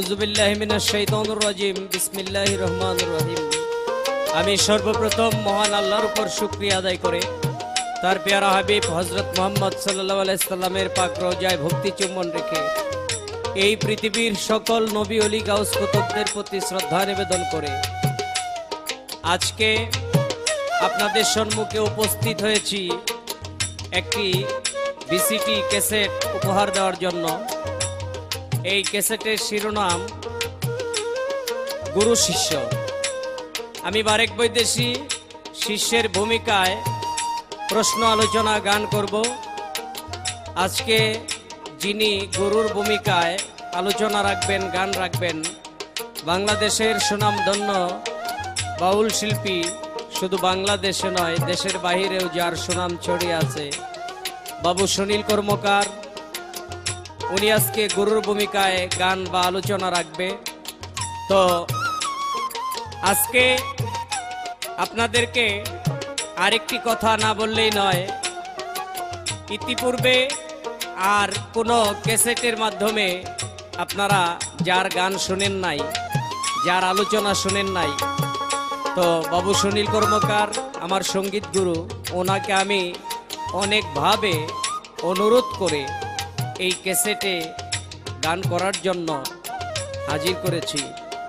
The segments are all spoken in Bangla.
আউযুবিল্লাহি মিনাশ শাইতানির রাজিম বিসমিল্লাহির রহমানির রহিম। আমি সর্বপ্রথম মহান আল্লাহর উপর শুকরিয়া আদায় করে তার প্যারা হাবিব হযরত মুহাম্মদ সাল্লাল্লাহু আলাইহি সাল্লামের পাক রওজায় ভক্তি চুম্বন রেখে এই পৃথিবীর সকল নবী ওলি গাউস কুতুবদের প্রতি শ্রদ্ধা নিবেদন করে আজকে আপনাদের সম্মুখে উপস্থিত হয়েছি একটি ভিসিটি ক্যাসেট উপহার দেওয়ার জন্য। এই ক্যাসেটের শিরোনাম গুরু শিষ্য। আমি বারেক বৈদেশী শিষ্যের ভূমিকায় প্রশ্ন আলোচনা গান করব। আজকে যিনি গুরুর ভূমিকায় আলোচনা রাখবেন, গান রাখবেন, বাংলাদেশের সুনামধন্য বাউল শিল্পী, শুধু বাংলাদেশে নয় দেশের বাহিরেও যার সুনাম ছড়িয়ে আছে, বাবু সুনীল কর্মকার। উনি আজকে গুরুর ভূমিকায় গান বা আলোচনা রাখবে। তো আজকে আপনাদেরকে আরেকটি কথা না বললেই নয়, ইতিপূর্বে আর কোনো ক্যাসেটের মাধ্যমে আপনারা যার গান শুনেন নাই, যার আলোচনা শুনেন নাই, তো বাবু সুনীল কর্মকার আমার সঙ্গীত গুরু, ওনাকে আমি অনেকভাবে অনুরোধ করে এই ক্যাসেটে গান করার জন্য হাজির করেছি,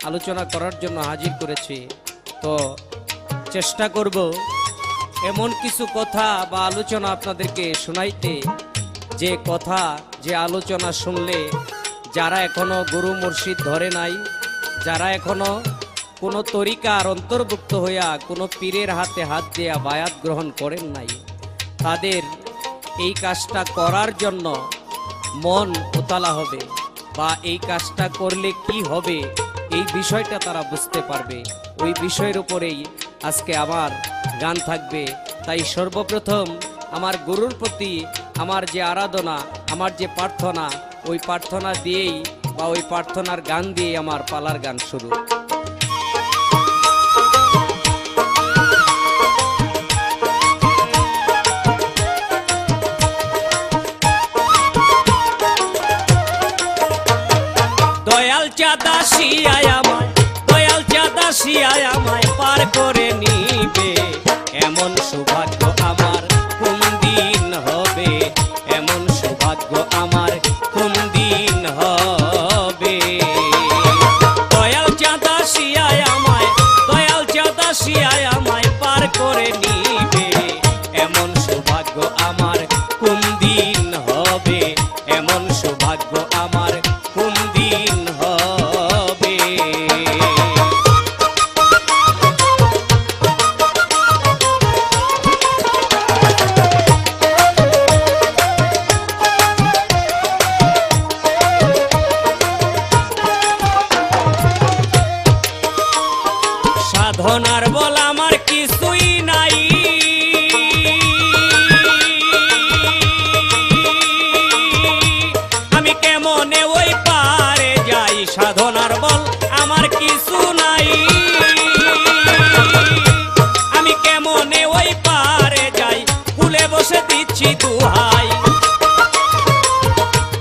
আলোচনা করার জন্য হাজির করেছি। তো চেষ্টা করব এমন কিছু কথা বা আলোচনা আপনাদেরকে শোনাইতে, যে কথা, যে আলোচনা শুনলে যারা এখনো গুরু মুর্শিদ ধরে নাই, যারা এখনো কোনো তরিকার অন্তর্ভুক্ত হইয়া কোনো পীরের হাতে হাত দিয়া বায়াত গ্রহণ করেন নাই, তাদের এই কাজটা করার জন্য মন উতলা হবে, বা এই কাজটা করলে কি হবে এই বিষয়টা তারা বুঝতে পারবে। ওই বিষয়ের উপরেই আজকে আমার গান থাকবে। তাই সর্বপ্রথম আমার গুরুর প্রতি আমার যে আরাধনা, আমার যে প্রার্থনা, ওই প্রার্থনা দিয়েই বা ওই প্রার্থনার গান দিয়েই আমার পালার গান শুরু। দয়াল চাঁদা শিয়ায় আমায়, দয়াল চাঁদা শিয়ায় আমায় পার করে নিবে, এমন সৌভাগ্য আমার কোন দিন হবে, এমন সৌভাগ্য আমার কোন দিন হবে। দয়াল চাঁদা শিয়ায় আমায়, দয়াল চাঁদা শিয়ায় আমায় পার করে নিবে, এমন সৌভাগ্য আমার কোন দিন হবে, এমন সৌভাগ্য আমার কোন দিন হবে। সাধনার বল আমার কিছুই নাই, আমি কেমনে ওই পারে যাই, সাধনার বল আমার কিছু নাই, আমি কেমনে ওই পারে যাই, কুলে বসে দিচ্ছি দুহাই,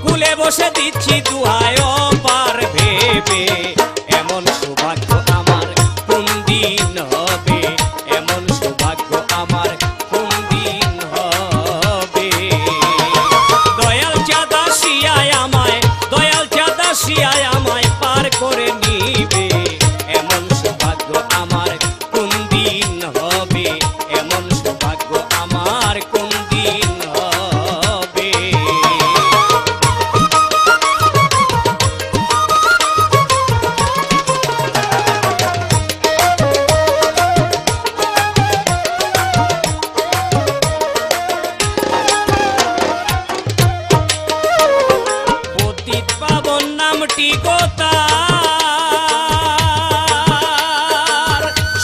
কুলে বসে দিচ্ছি দুহাই, ও পার ভেবে, এমন সৌভাগ্য আমার কোন দিন হবে, এমন সৌভাগ্য আমার কোন দিন হবে। দয়াল চাঁদা শিয়ায় আমায়, দয়াল চাঁদা শিয়ায় আমায় পার করে নিবে, এমন সৌভাগ্য আমার কোন দিন হবে, এমন সৌভাগ্য আমার কোন দিন হবে। পতিত পাবন নামটি গোতার,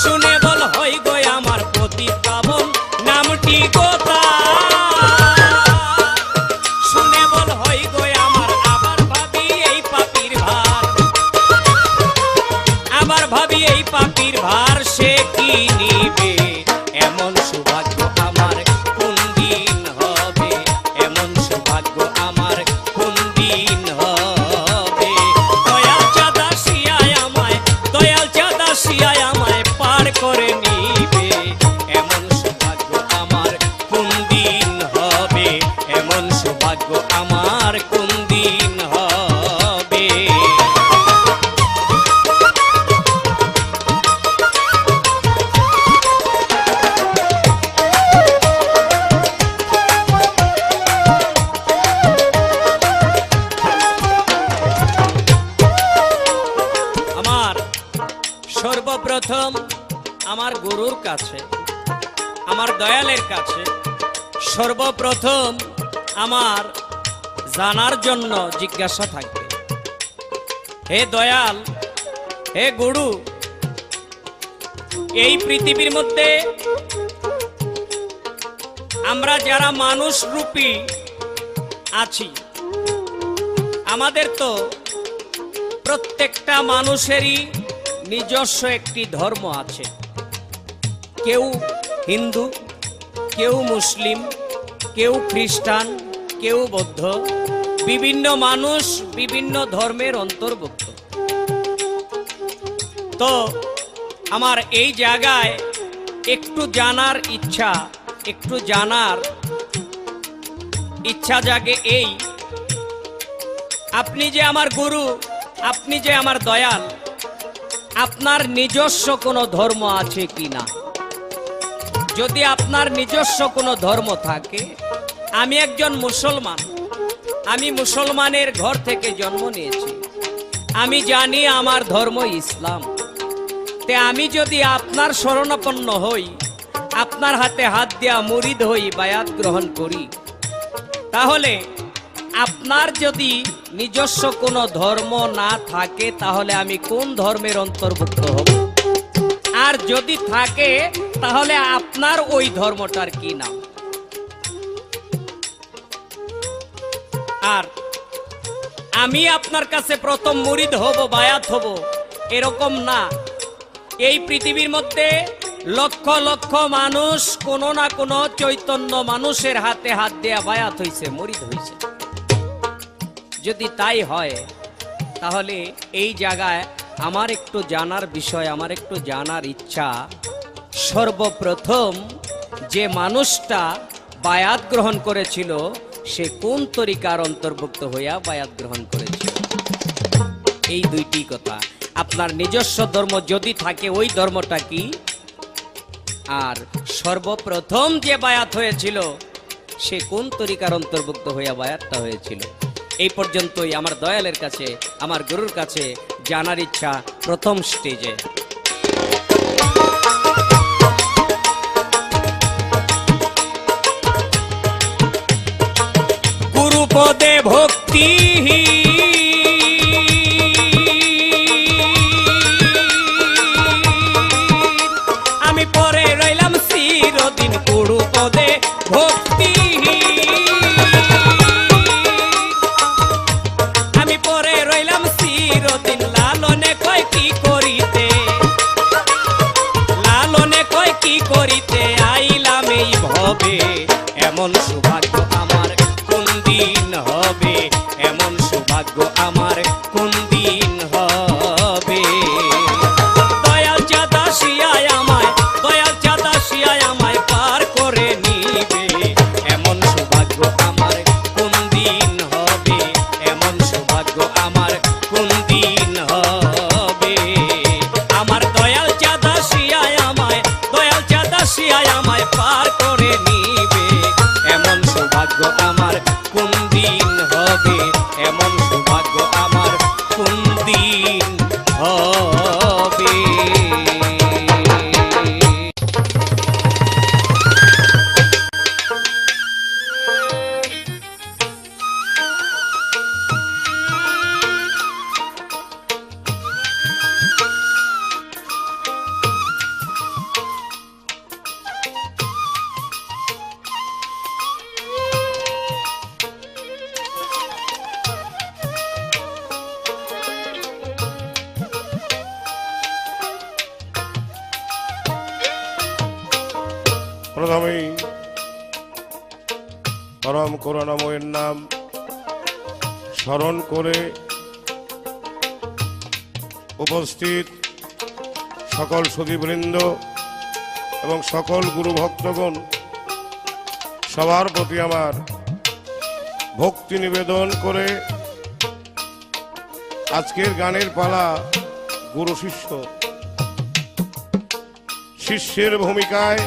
শুনে বল হই গো আমার পতিত পাবন নামটি গোতার, শুনে বল হই গো আমার, আবার ভাবি এই পাপির ভার, আবার ভাবি এই পাপির ভার সে কি নিবে, এমন সৌভাগ্য আমার কোন দিন হবে, এমন সৌভাগ্য আমার কোন দিন হবে। দয়াল চাঁদা আমার কোন দিন হবে। আমার সর্বপ্রথম আমার গুরুর কাছে, আমার দয়ালের কাছে সর্বপ্রথম আমার জানার জন্য জিজ্ঞাসা থাকবে, হে দয়াল, হে গুরু, এই পৃথিবীর মধ্যে আমরা যারা মানুষ রূপী আছি, আমাদের তো প্রত্যেকটা মানুষেরই নিজস্ব একটি ধর্ম আছে। কেউ হিন্দু, কেউ মুসলিম, কেউ খ্রিস্টান, কেউ বৌদ্ধ, বিভিন্ন মানুষ বিভিন্ন ধর্মের অন্তর্ভুক্ত। তো আমার এই জায়গায় একটু জানার ইচ্ছা জাগে এই, আপনি যে আমার গুরু, আপনি যে আমার দয়াল, আপনার নিজস্ব কোনো ধর্ম আছে কিনা? যদি আপনার নিজস্ব কোনো ধর্ম থাকে, আমি একজন মুসলমান, আমি মুসলমানের ঘর থেকে জন্ম নিয়েছি, আমি জানি আমার ধর্ম ইসলাম। তে আমি যদি আপনার শরণাপন্ন হই, আপনার হাতে হাত দেয়া মুরিদ হই, বায়াত গ্রহণ করি, তাহলে আপনার যদি নিজস্ব কোনো ধর্ম না থাকে, তাহলে আমি কোন ধর্মের অন্তর্ভুক্ত হব? আর যদি থাকে, তাহলে আপনার ওই ধর্মটার কি নাম? আর আমি আপনার কাছে প্রথম মুরিদ হব, বায়াত হব, এরকম না। এই পৃথিবীর মধ্যে লক্ষ লক্ষ মানুষ কোনো না কোনো চৈতন্য মানুষের হাতে হাত দেয়া বায়াত হইছে, মুরিদ হইছে। যদি তাই হয়, তাহলে এই জায়গায় আমার একটু জানার বিষয়, আমার একটু জানার ইচ্ছা, সর্বপ্রথম যে মানুষটা বায়াত গ্রহণ করেছিল, সে কোন তরিকার অন্তর্ভুক্ত হইয়া বায়াত গ্রহণ করেছিল? এই দুইটি কথা। আপনার নিজস্ব ধর্ম যদি থাকে, ওই ধর্মটা কি? আর সর্বপ্রথম যে বায়াত হয়েছিল, সে কোন তরিকার অন্তর্ভুক্ত হইয়া বায়াতটা হয়েছিল? এই পর্যন্তই আমার দয়ালের কাছে, আমার গুরুর কাছে জানার ইচ্ছা প্রথম স্টেজে। গুরুপদে ভক্তি আমি পরে রইলাম চিরদিন, গুরুপদে ভক্তি আমি পরে রইলাম চিরদিন। লালনে কয় কি করিতে, লালনে কয় কি করিতে আইলাম এই ভবে, এমন সৌভাগ্য আমার কোন দিন হবে? এমন সৌভাগ্য আমার কোন দিন হবে? দয়াল চাঁদা শিয়ায় আমায়, দয়াল চাঁদা শিয়ায় আমায় পার করে নিবে, এমন সৌভাগ্য আমার কোন দিন হবে? এমন সৌভাগ্য আমার কোন দিন হবে? আমার দয়াল চাঁদা শিয়ায় আমায়, দয়াল চাঁদা শিয়ায় আমায় পার করে নিবে, এমন সৌভাগ্য আমার কোন দিন হবে? এমন সৌভাগ্য আমার কোন দিন হবে? প্রথমেই পরম করুণাময়ের নাম স্মরণ করে উপস্থিত সকল সুধীবৃন্দ এবং সকল গুরু ভক্তগণ, সবার প্রতি আমার ভক্তি নিবেদন করে আজকের গানের পালা গুরু শিষ্য। শিষ্যের ভূমিকায়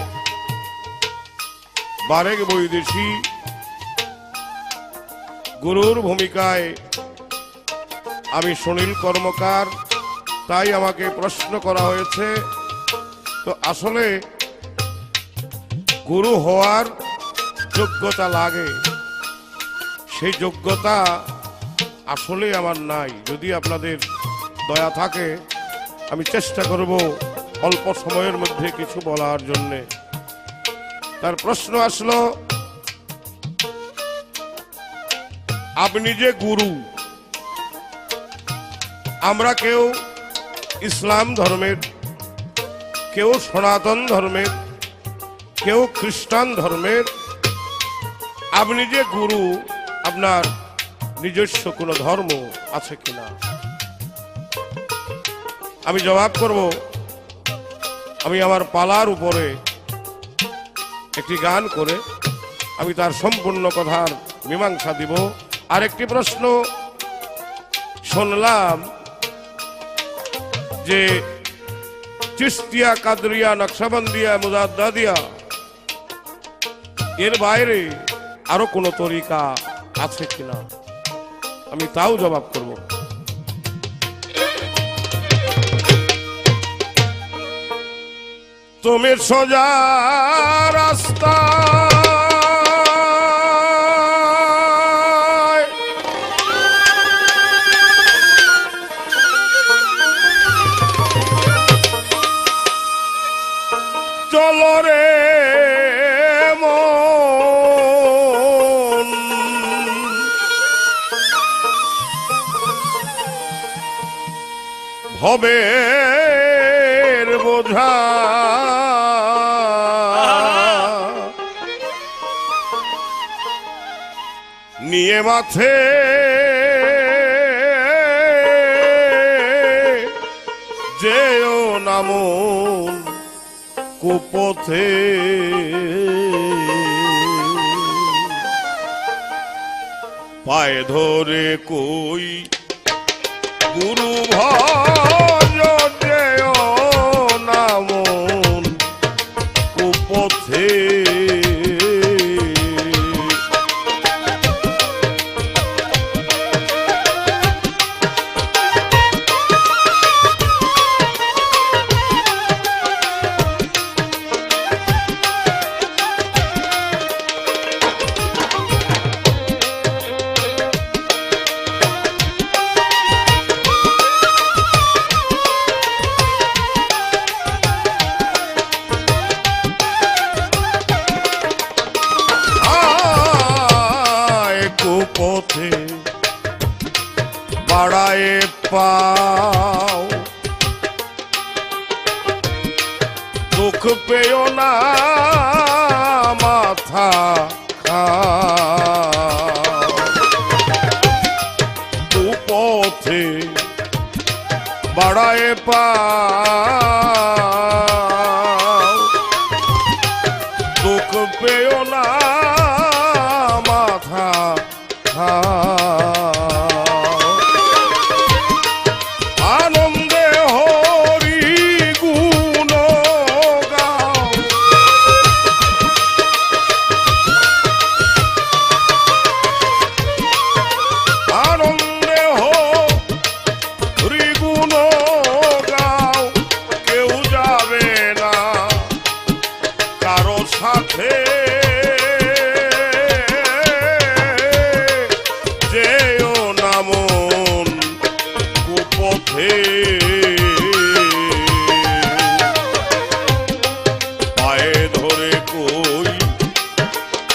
বারেক বৈদেশী, গুরুর ভূমিকায় আমি সুনীল কর্মকার। তাই আমাকে প্রশ্ন করা হয়েছে, তো আসলে গুরু হওয়ার যোগ্যতা লাগে, সেই যোগ্যতা আসলে আমার নাই। যদি আপনাদের দয়া থাকে আমি চেষ্টা করব অল্প সময়ের মধ্যে কিছু বলার জন্যে। তার প্রশ্ন আসলো, আপনি যে গুরু, আমরা কেউ ইসলাম ধর্মের, কেউ সনাতন ধর্মের, কেউ খ্রিস্টান ধর্মের। আপনি যে গুরু, আপনার নিজস্ব কোনো ধর্ম আছে কিনা? আমি জবাব করব, আমি আমার পালার উপরে একটি গান করে আমি তার সম্পূর্ণ কথার মীমাংসা দিব। আরেকটি প্রশ্ন শুনলাম যে চিশতিয়া, কাদরিয়া, নকশবন্দিয়া, মুজাদ্দাদিয়া এর বাইরে আরো কোন তরিকা আছে কিনা, আমি তাও জবাব করব। তুমি সোজা রাস্তা চলো রে মন, ভবের বোঝা নিয়ে মাথে যেও নামন কুপথে। পায়ে ধরে কই গুরু ভজ যেও নামন কুপথে। পথে বাড়ায় পাও, দুঃখ পেও না মাথা পথে বাড়ায় পাও, দুঃখ পেও না মাথা। আনন্দে হরি গুণ গাও, আনন্দে হরি গুণ গাও। কেউ যাবে না কারো সাথে, যেও নামন কুপথে। পায়ে ধরে কই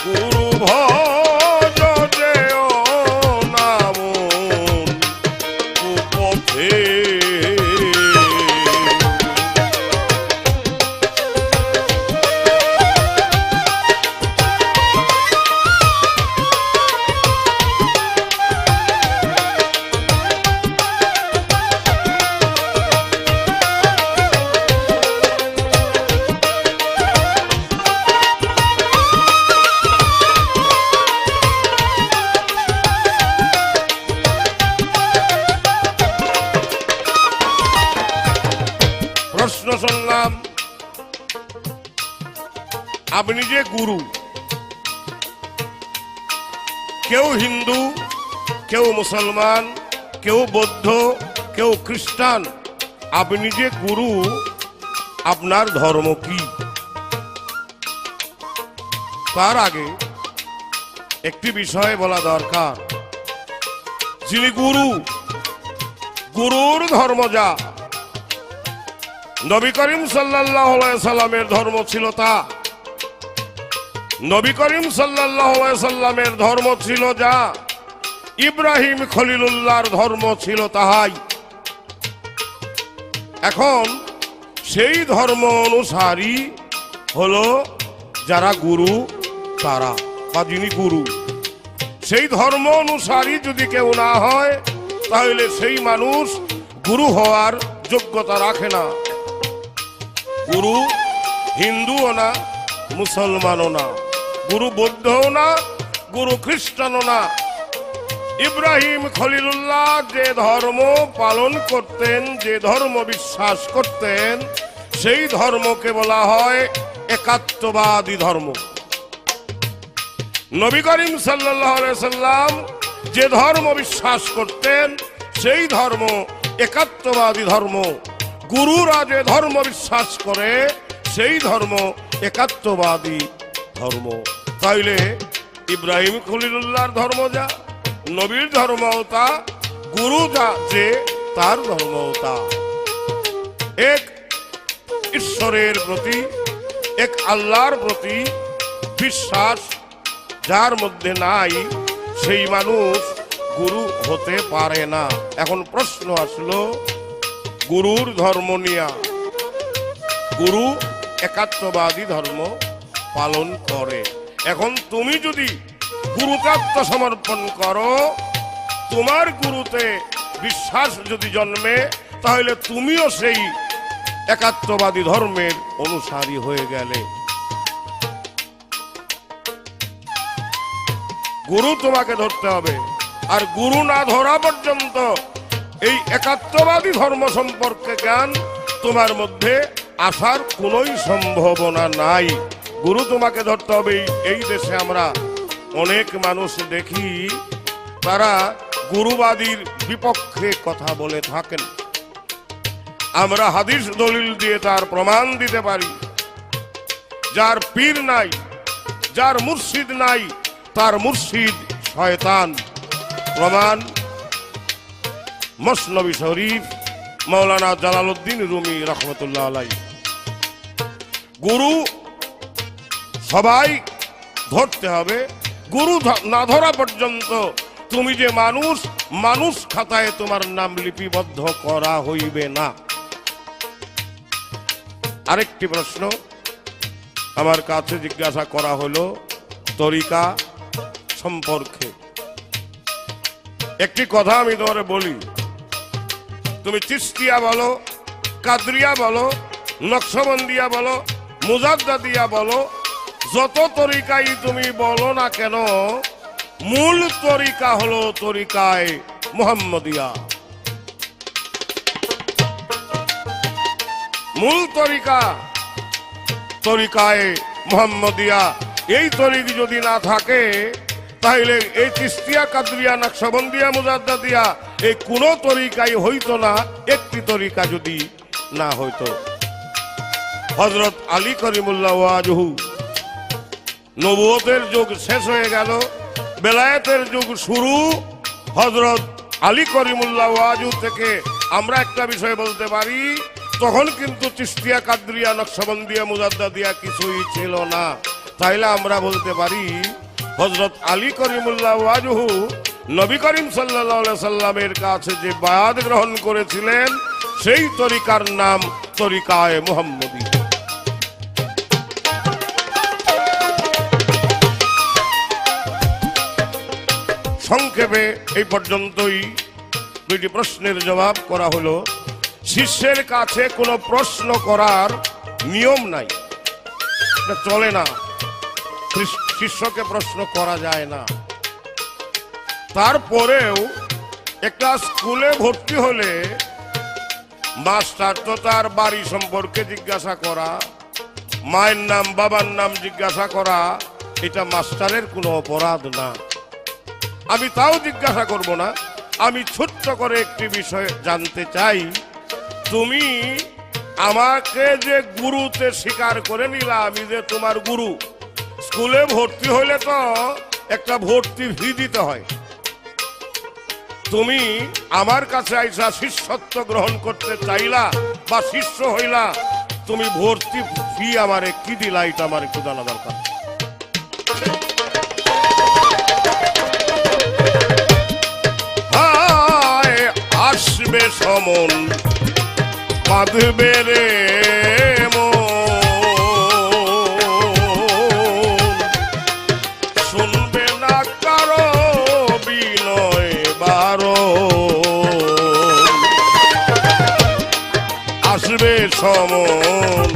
গুরু ভজ যেও নামন কুপথে। আপনি যে গুরু, কেউ হিন্দু, কেউ মুসলমান, কেউ বৌদ্ধ, কেউ খ্রিস্টান, আপনি যে গুরু, আপনার ধর্ম কি? তার আগে একটি বিষয় বলা দরকার। যিনি গুরু, গুরুর ধর্ম যা, নবী করিম সাল্লাল্লাহু আলাইহি সাল্লামের ধর্ম ছিল তা, নবী করিম সাল্লাল্লাহু আলাইহি সাল্লামের ধর্ম ছিল যা, ইব্রাহিম খলিলুল্লাহর ধর্ম ছিল তাহাই। এখন সেই ধর্ম অনুসারী হলো যারা গুরু, তারা বা যিনি গুরু। সেই ধর্ম অনুসারী যদি কেউ না হয়, তাহলে সেই মানুষ গুরু হওয়ার যোগ্যতা রাখে না। গুরু হিন্দুও না, মুসলমানও না, গুরু বৌদ্ধও না, গুরু খ্রিস্টানও না। ইব্রাহিম খলিলুল্লাহ যে ধর্ম পালন করতেন, যে ধর্ম বিশ্বাস করতেন, সেই ধর্মকে বলা হয় একাত্মবাদী ধর্ম। নবী করিম সাল্লাল্লাহু আলাইহি সাল্লাম যে ধর্ম বিশ্বাস করতেন, সেই ধর্ম একাত্মবাদী ধর্ম। গুরুরা যে ধর্ম বিশ্বাস করে, সেই ধর্ম একাত্মবাদী ধর্ম। তাইলে ইব্রাহিম খলিলুল্লাহর ধর্ম যা, নবীর ধর্মও তা, গুরু যা যে তার ধর্মও তা। এক ঈশ্বরের প্রতি, এক আল্লাহর প্রতি বিশ্বাস যার মধ্যে নাই, সেই মানুষ গুরু হতে পারে না। এখন প্রশ্ন আসলো গুরুর ধর্ম নিয়া। গুরু একাত্মবাদী ধর্ম পালন করে। এখন তুমি যদি গুরুকে আত্মসমর্পণ করো, তোমার গুরুতে বিশ্বাস যদি জন্মে, তাহলে তুমিও সেই একাত্মবাদী ধর্মের অনুসারী হয়ে গেলে। গুরু তোমাকে ধরতে হবে, আর গুরু না ধরা পর্যন্ত এই একাত্মবাদী ধর্ম সম্পর্কে জ্ঞান তোমার মধ্যে আসার কোনোই সম্ভাবনা নাই। গুরু তোমাকে ধরতে হবে। এই দেশে আমরা অনেক মানুষ দেখি, তারা গুরুবাদীর বিপক্ষে কথা বলে থাকেন। আমরা হাদিস দলিল দিয়ে তার প্রমাণ দিতে পারি। যার পীর নাই, যার মুর্শিদ নাই, তার মুর্শিদ শয়তান। প্রমাণ মসনবী শরীফ, মৌলানা জালালউদ্দিন রুমি রহমতুল্লাহ আলাইহি। গুরু সবাই ধরতে হবে। গুরু না ধরা পর্যন্ত তুমি যে মানুষ, মানুষ খাতায় তোমার নাম লিপিবদ্ধ করা হইবে না। আরেকটি প্রশ্ন আমার কাছে জিজ্ঞাসা করা হলো তরিকা সম্পর্কে। একটি কথা আমি তোমারে বলি, তুমি চিশতিয়া বলো, কাদরিয়া বলো, নকশবন্দিয়া বলো, মুজাদ্দাদিয়া বলো, যত তরিকাই তুমি বলো না কেন, মূল তরিকা হলো তরিকায় মুহাম্মদিয়া। মূল তরিকা তরিকায় মুহাম্মদিয়া। এই তরিকা যদি না থাকে, তাহলে এই চিশতিয়া, কাদরিয়া, নকশবন্দিয়া, মুজাদ্দাদিয়া এই কোনো তরিকাই হইতো না, একটি তরিকা যদি না হইতো। হযরত আলী করিমুল্লাহ ওয়াজহু, নবুয়তের যুগ শেষ হয়ে গেল, বেলায়েতের যুগ শুরু। হযরত আলী করিমুল্লাহ ওয়াজহু থেকে আমরা একটা বিষয় বলতে পারি, তখন কিন্তু চিশতিয়া, কাদরিয়া, নকশবন্দিয়া, মুজাদ্দাদিয়া কিছুই ছিল না। তাইলে আমরা বলতে পারি হযরত আলী করিমুল্লাহ ওয়াজহু নবী করিম সাল্লাল্লাহু আলাইহি সাল্লামের কাছে যে বায়াত গ্রহণ করেছিলেন, সেই তরিকার নাম তরিকায়ে মুহাম্মদী। সংক্ষেপে এই পর্যন্তই দুইটি প্রশ্নের জবাব করা হলো। শিষ্যের কাছে কোনো প্রশ্ন করার নিয়ম নাই, এটা চলে না। শিষ্যকে প্রশ্ন করা যায় না। তারপরেও একটা স্কুলে ভর্তি হলে মাস্টার তো তার বাড়ি সম্পর্কে জিজ্ঞাসা করা, মায়ের নাম বাবার নাম জিজ্ঞাসা করা এটা মাস্টারের কোনো অপরাধ না। আমি তাও জিজ্ঞাসা করব না। আমি ছোট্ট করে একটি বিষয় জানতে চাই, তুমি আমাকে যে গুরুতে স্বীকার করে নিলা, আমি যে তোমার গুরু, স্কুলে ভর্তি হইলে তো একটা ভর্তি ফি দিতে হয়। তুমি আমার কাছে আইসা শিষ্যত্ব গ্রহণ করতে চাইলা বা শিষ্য হইলা, তুমি ভর্তি ফি আমারে কি দিলা, এটা আমার একটু জানা দরকার। হায় আসবে সমন বাঁধবে রে শুনবে না কারো বিনয় বারো। আসবে সমন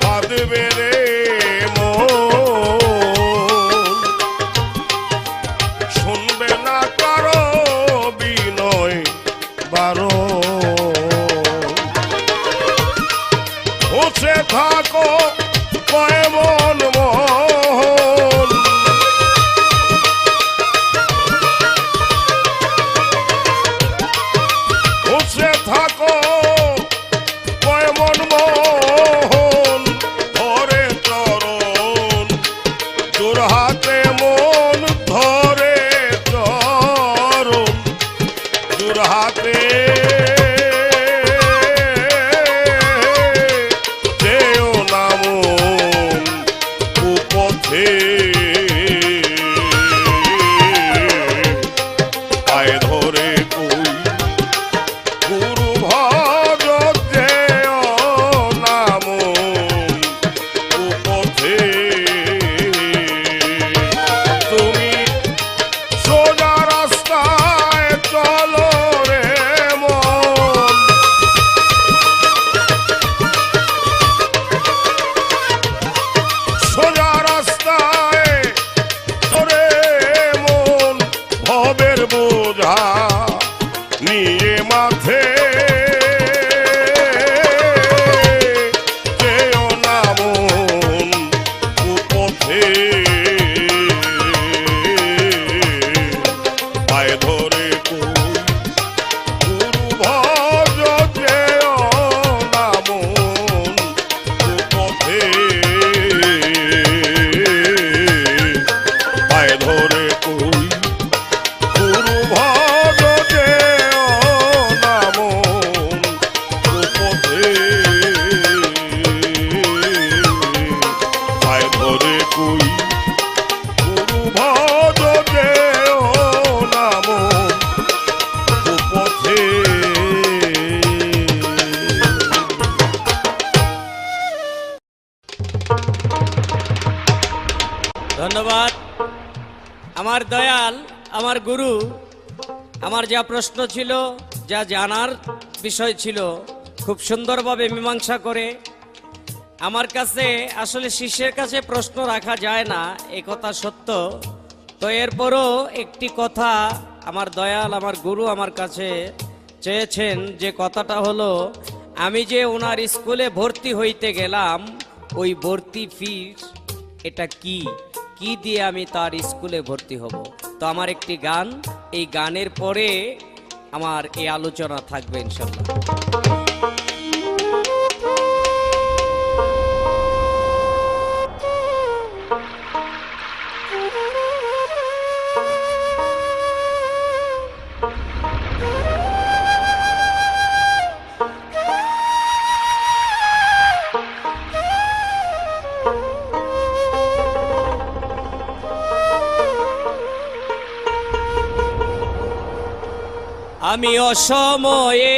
বাঁধবে রে শুনবে না কারো বিনয় বারো। বসে থাকো কয় মন মন, বসে থাকো কয় মন মন, ধরে চরণ তোর হাতে মন, ধরে চরণ তোর হাতে। নিয়ে মাথে যেও না মন কুপথে, পায়ে ধরে কই গুরু ভজ, যেও না মন কুপথে, পায়ে ধরে কই গুরু ভজ, ধন্যবাদ। আমার দয়াল, আমার গুরু, আমার যা প্রশ্ন ছিল, যা জানার বিষয় ছিল, খুব সুন্দরভাবে মীমাংসা করে আমার কাছে, আসলে শিষ্যের কাছে প্রশ্ন রাখা যায় না, এ কথা সত্য। তো এরপরও একটি কথা আমার দয়াল, আমার গুরু আমার কাছে চেয়েছেন, যে কথাটা হলো, আমি যে ওনার স্কুলে ভর্তি হইতে গেলাম, ওই ভর্তি ফিস এটা কি দিয়ে আমি তার স্কুলে ভর্তি হব। তো আমার একটি গান, এই গানের পরে আমার এই আলোচনা থাকবে ইনশাল্লাহ। আমি অসময়ে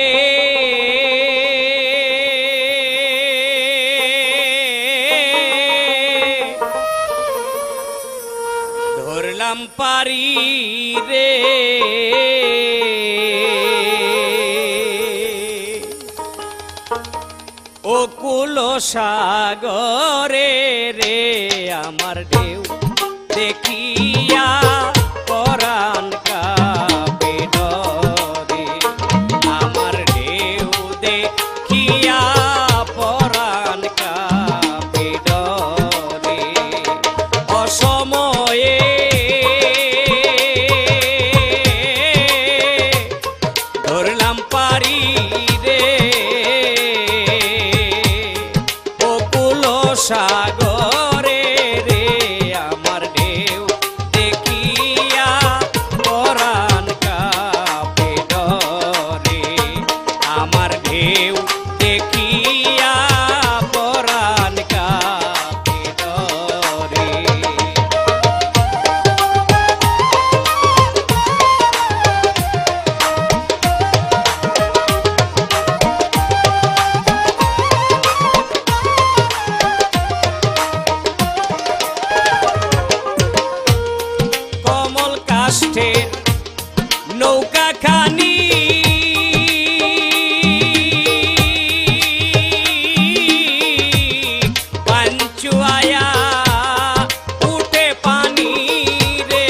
ধরলাম পারি রে, ও কুল সাগরে রে, আমার ঢেউ দেখিয়া পরাণ কাঁপে ডরে, আমার ঢেউ দেখিয়া পরাণ কাঁপে নৌকা খানি পাঞ্চুয়ায়া উঠে পানি রে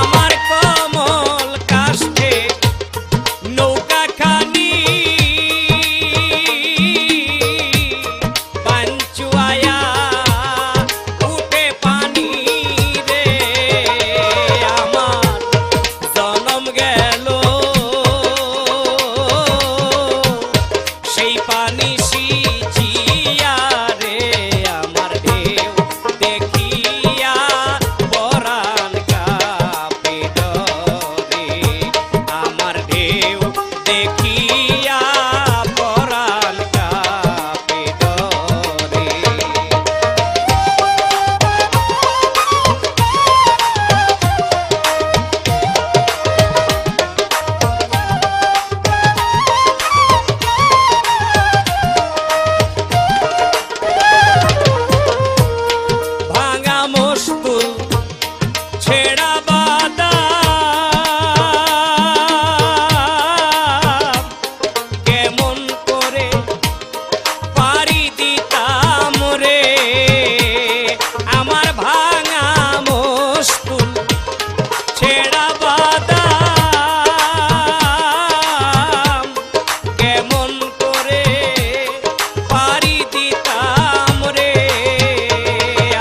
আমার কমল কাষ্ঠে নৌকা খানি পাঞ্চুয়ায়া উঠে পানি রে আমার জনম গেল সেই পানি সিঁচিয়া রে আমার ঢেউ দেখিয়া পরাণ কাঁপে ডরে আমার ঢেউ দেখিয়া পরাণ কাঁপে ডরে ভাঙা মস্তুল ছেড়া বাদাম কেমন করে পারি দিতাম রে আমার ভাঙা মস্তুল ছেড়া বাদাম কেমন করে পারি দিতাম রে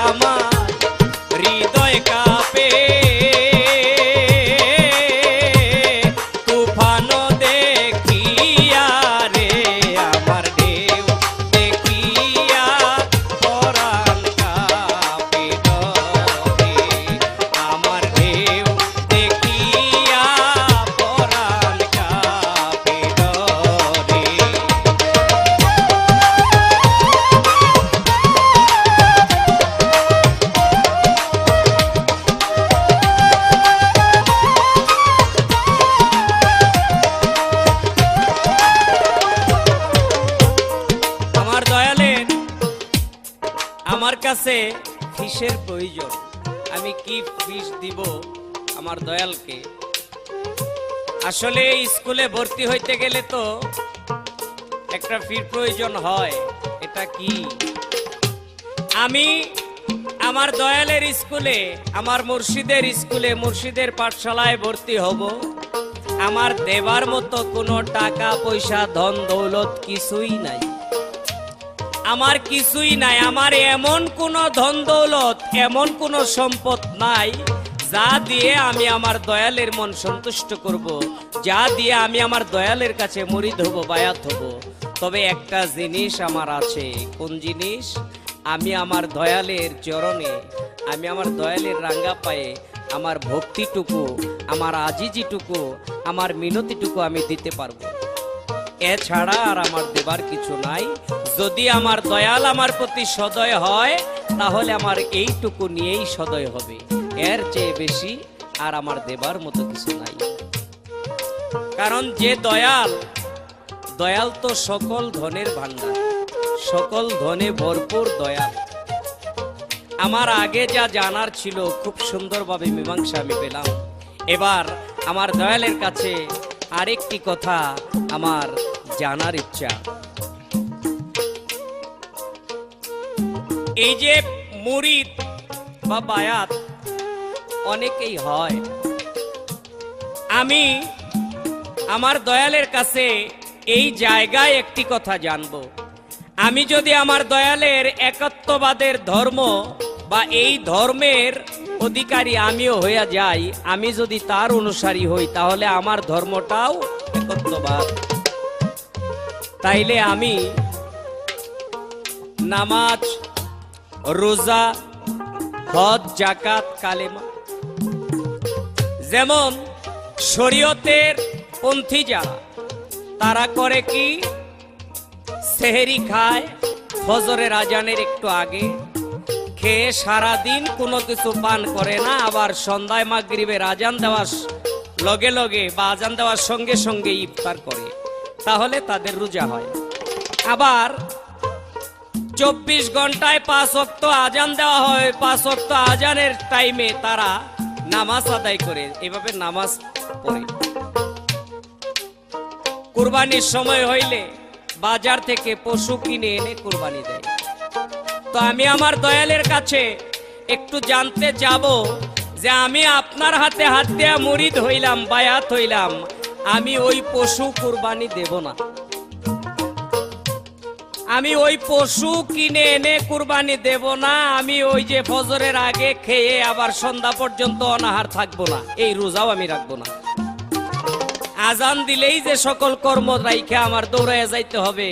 আমার হৃদয় কাঁপে তুফান দেখিয়া রে আমার ঢেউ দেখিয়া পরাণ কাঁপে ডরে আমার ঢেউ দেখিয়া পরাণ কাঁপে ডরে আমার দয়ালের আমার কাছে ফিসের প্রয়োজন আমি কি ফিস দিব আমার দয়ালকে আসলে স্কুলে ভর্তি হইতে গেলে তো একটা ফির প্রয়োজন হয় এটা কি আমি আমার দয়ালের স্কুলে আমার মুর্শিদের স্কুলে মুর্শিদের পাঠশালায় ভর্তি হব আমার দেবার মতো কোনো টাকা পয়সা ধন দৌলত কিছুই নাই আমার কিছুই নাই আমার এমন কোনো ধন দৌলত এমন কোনো সম্পদ নাই যা দিয়ে আমি আমার দয়ালের মন সন্তুষ্ট করব যা দিয়ে আমি আমার দয়ালের কাছে মুরিদ হব বায়াত হব তবে একটা জিনিস আমার আছে কোন জিনিস আমি আমার দয়ালের চরণে আমি আমার দয়ালের রাঙ্গা পায়ে আমার ভক্তিটুকু আমার আজিজিটুকু আমার মিনতিটুকু আমি দিতে পারবো এছাড়া আর আমার দেবার কিছু নাই যদি আমার দয়াল আমার প্রতি সদয় হয় তাহলে আমার এইটুকু নিয়েই সদয় হবে এর চেয়ে বেশি আর আমার দেবার মতো কিছু নাই কারণ যে দয়াল দয়াল তো সকল ধনের ভান্ডার সকল ধনে ভরপুর দয়াল আমার আগে যা জানার ছিল খুব সুন্দরভাবে মীমাংসা আমি পেলাম এবার আমার দয়ালের কাছে আরেকটি কথা আমার জানার ইচ্ছা এই যে মুরিদ বা বায়াত অনেকেই হয় আমি আমার দয়ালের কাছে এই জায়গায় একটি কথা জানবো আমি যদি আমার দয়ালের একত্ববাদের ধর্ম বা এই ধর্মের অধিকারী আমিও হইয়া যাই আমি যদি তার অনুসারী হই তাহলে আমার ধর্মটাও একত্ববাদ তাইলে আমি নামাজ রোজা হজ জাকাত কালেমা যেমন শরীয়তের পন্থী যারা তারা করে কি সেহেরি খায় ফজরের আজানের একটু আগে খেয়ে সারা দিন কোনো কিছু পান করে না আবার সন্ধ্যায় মাগরিবের আজান দেওয়ার লগে লগে বা আজান দেওয়ার সঙ্গে সঙ্গে ইফতার করে তাহলে তাদের রোজা হয় আবার 24 ঘন্টায় 5 ওয়াক্ত আজান দেওয়া হয় 5 ওয়াক্ত আজানের টাইমে তারা নামাজ আদায় করে, এভাবে নামাজ পড়ে। কুরবানির সময় হইলে বাজার থেকে পশু কিনে এনে কুরবানি দেয়। তো আমি আমার দয়ালের কাছে একটু জানতে যাব যে আমি আপনার হাতে হাত দেয়া মুরিদ হইলাম, বায়াত হইলাম, আমি ওই পশু কুরবানি দেব না। আমি ওই পশু কিনে এনে কুরবানি দেব না। আমি ওই যে ফজরের আগে খেয়ে আবার সন্ধ্যা পর্যন্ত অনাহার থাকবো না, এই রোজাও আমি রাখবো না। আজান দিলেই যে সকল কর্ম রাইখে আমার দৌড়াইয়া যাইতে হবে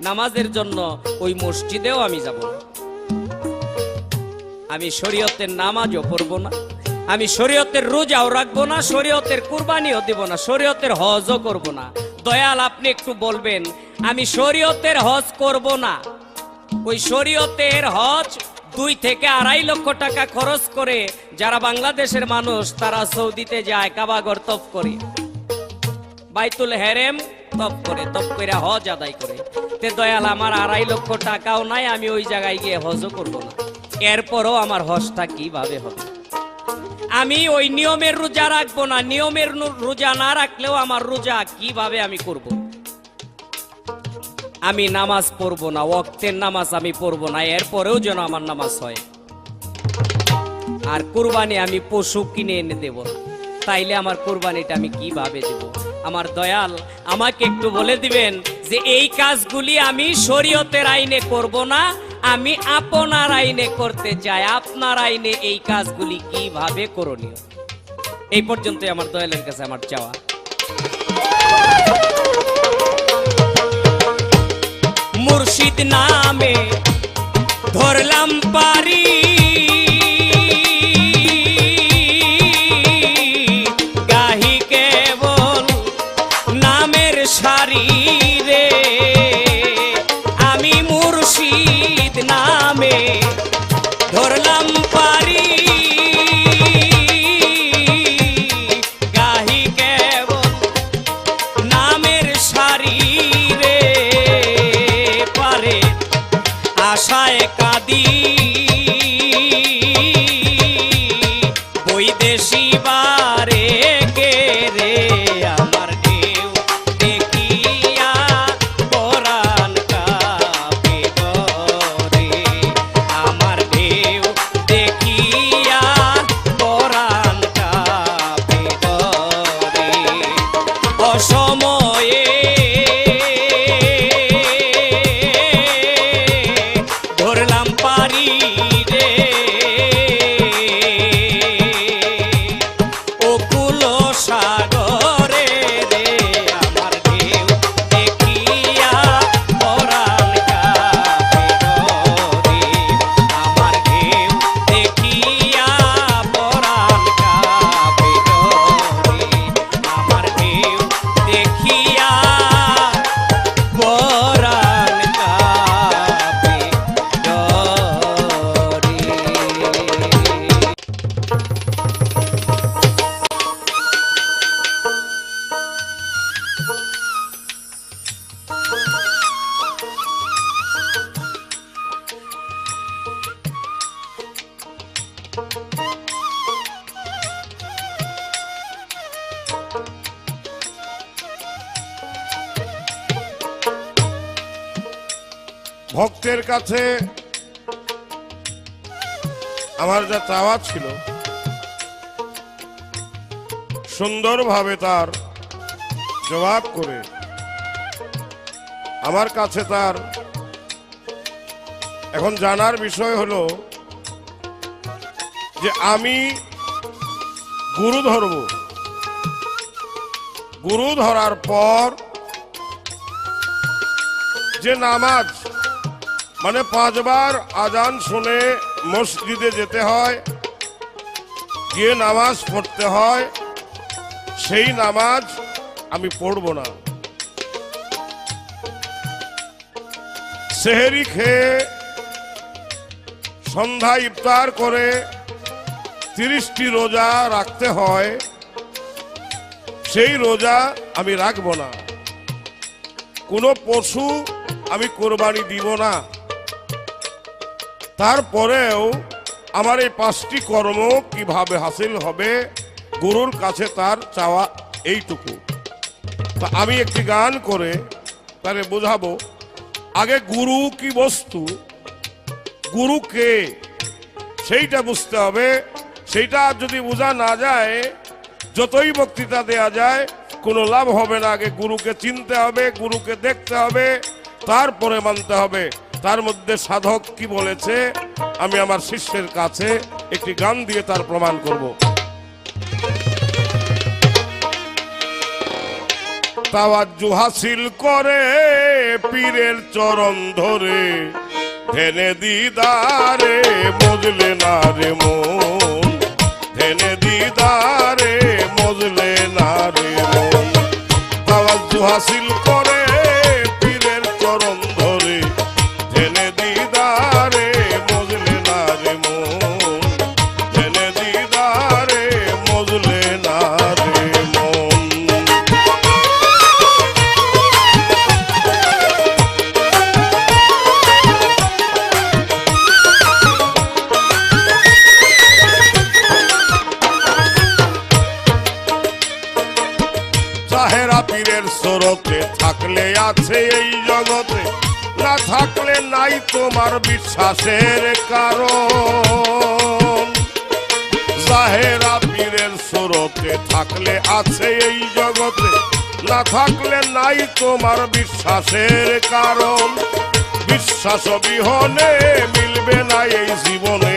নামাজের জন্য, ওই মসজিদেও আমি যাব না। আমি শরীয়তের নামাজও পড়বো না, আমি শরীয়তের রোজাও রাখবো না, শরীয়তের কুরবানিও দেব না, শরীয়তের হজও করব না। দয়াল আপনি একটু বলবেন, আমি শরীয়তের হজ করব না। ওই শরীয়তের হজ 2 থেকে 2.5 লক্ষ টাকা খরচ করে যারা বাংলাদেশের মানুষ তারা সৌদিতে যায়, কাবাগর তফ করে, বাইতুল হেরেম তফ করে, তফ করে হজ আদায় করে। তে দয়াল আমার 2.5 লক্ষ টাকাও নাই, আমি ওই জায়গায় গিয়ে হজও করব না। এরপরও আমার হজটা কিভাবে হবে? আমি ওই নিয়মের রোজা রাখবো না, নিয়মের রোজা না রাখলেও আমার রোজা কিভাবে আমি করব? আমি নামাজ পড়বো না, ওয়াক্তের নামাজ আমি পড়বো না, এরপরেও যেন আমার নামাজ হয়। আর কুরবানি আমি পশু কিনে এনে দেব না, তাইলে আমার কুরবানিটা আমি কিভাবে দেব? আমার দয়াল আমাকে একটু বলে দিবেন যে এই কাজগুলি আমি শরীয়তের আইনে করব না, আমি আপনার আইনে করতে চাই। আপনার আইনে এই কাজগুলি কিভাবে করণীয়? এই পর্যন্তই আমার দয়ালের কাছে আমার চাওয়া। মুর্শিদ নামে ধরলাম পারি, গাহি কেবল নামের সারি রে। আমি মুর্শিদ নামে ধরলাম পারি, গাহি কেবল নামের সারি রে। পারে আশায় কাঁদি বৈদেশি বারে কে রে। আমার ঢেউ দেখিয়া পরাণ কাঁপে গরে, আমার ঢেউ দেখিয়া পরাণ কাঁপে গরে। অসময়ে ধরলাম পারি রে, অকুল সাগরে রে। আমার ঢেউ দেখিয়া পরাণ কাঁপে গরে, আমার ঢেউ দেখিয়া পরাণ কাঁপে গরে, আমার ঢেউ দেখিয়া পরাণ কাঁপে গরে। ভক্তের কাছে আমার যা চাওয়া ছিল সুন্দরভাবে তার জবাব করে আমার কাছে তার এখন জানার বিষয় হলো যে আমি গুরু ধরব, গুরু ধরার পর যে নামাজ মানে 5 বার আজান শুনে মসজিদে যেতে হয়, গিয়ে নামাজ পড়তে হয়, সেই নামাজ আমি পড়ব না। সেহরি খেয়ে সন্ধ্যা ইফতার করে 30টি রোজা রাখতে হয়, সেই রোজা আমি রাখব না। কোনো পশু আমি কোরবানি দিব না। তারপরেও আমার এই 5টি কর্ম কিভাবে হাসিল হবে, গুরুর কাছে তার চাওয়া এইটুকু। তা আমি একটি গান করে তারে বোঝাবো। আগে গুরু কি বস্তু, গুরু কে, সেইটা বুঝতে হবে। সেইটা যদি বোঝা না যায়, যতই বক্তৃতা দেয়া যায় কোনো লাভ হবে না। আগে গুরুকে চিনতে হবে, গুরুকে দেখতে হবে, তারপরে মানতে হবে। তার মধ্যে সাধক কি বলেছে আমি আমার শিষ্যের কাছে একটি গান দিয়ে তার প্রমাণ করব। তাওয়াজ্জু হাসিল করে পীরের চরণ ধরে, ধেনে দিদারে মজলে না রে মন, ধেনে দিদারে মজলে না রে মন। তাওয়াজ্জু হাসিল করে পীরের চরণ ধরে, ধেনে দিদারে মজলে না রে মন, ধেনে দিদারে মজলে না রে মন। চাহেরা পীরের স্রোতে থাকলে আছে এই জগতে, না থাকলে নাই তোমার বিশ্বাসের কারণ। চাহেরা পীরের স্রোতে থাকলে আছে এই জগতে, না থাকলে নাই তোমার বিশ্বাসের কারণ। বিশ্বাস বিহনে মিলবে না এই জীবনে,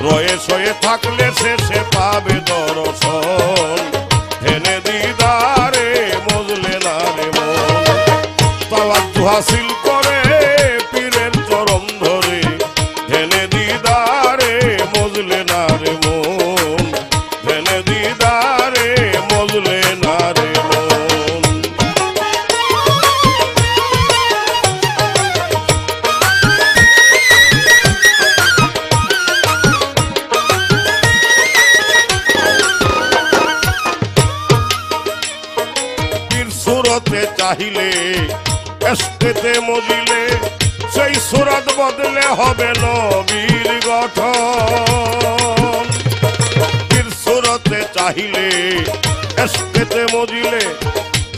রয়ে সয়ে থাকলে শেষে পাবে দর্শন। ধেনে দিদারে মজলে না রে মন। তাওয়াজ্জু হাসিল করে পীরের চরণ ধরে, ধেনে দিদারে মজলে না রে মন, ধেনে দিদারে মজলে না রে মন। সুরতে চাহিলে এস্তেতে মজিলে, সেই সুরত বদলে হবে নবীর গঠন। পীর সুরতে চাহিলে এস্তেতে মজিলে,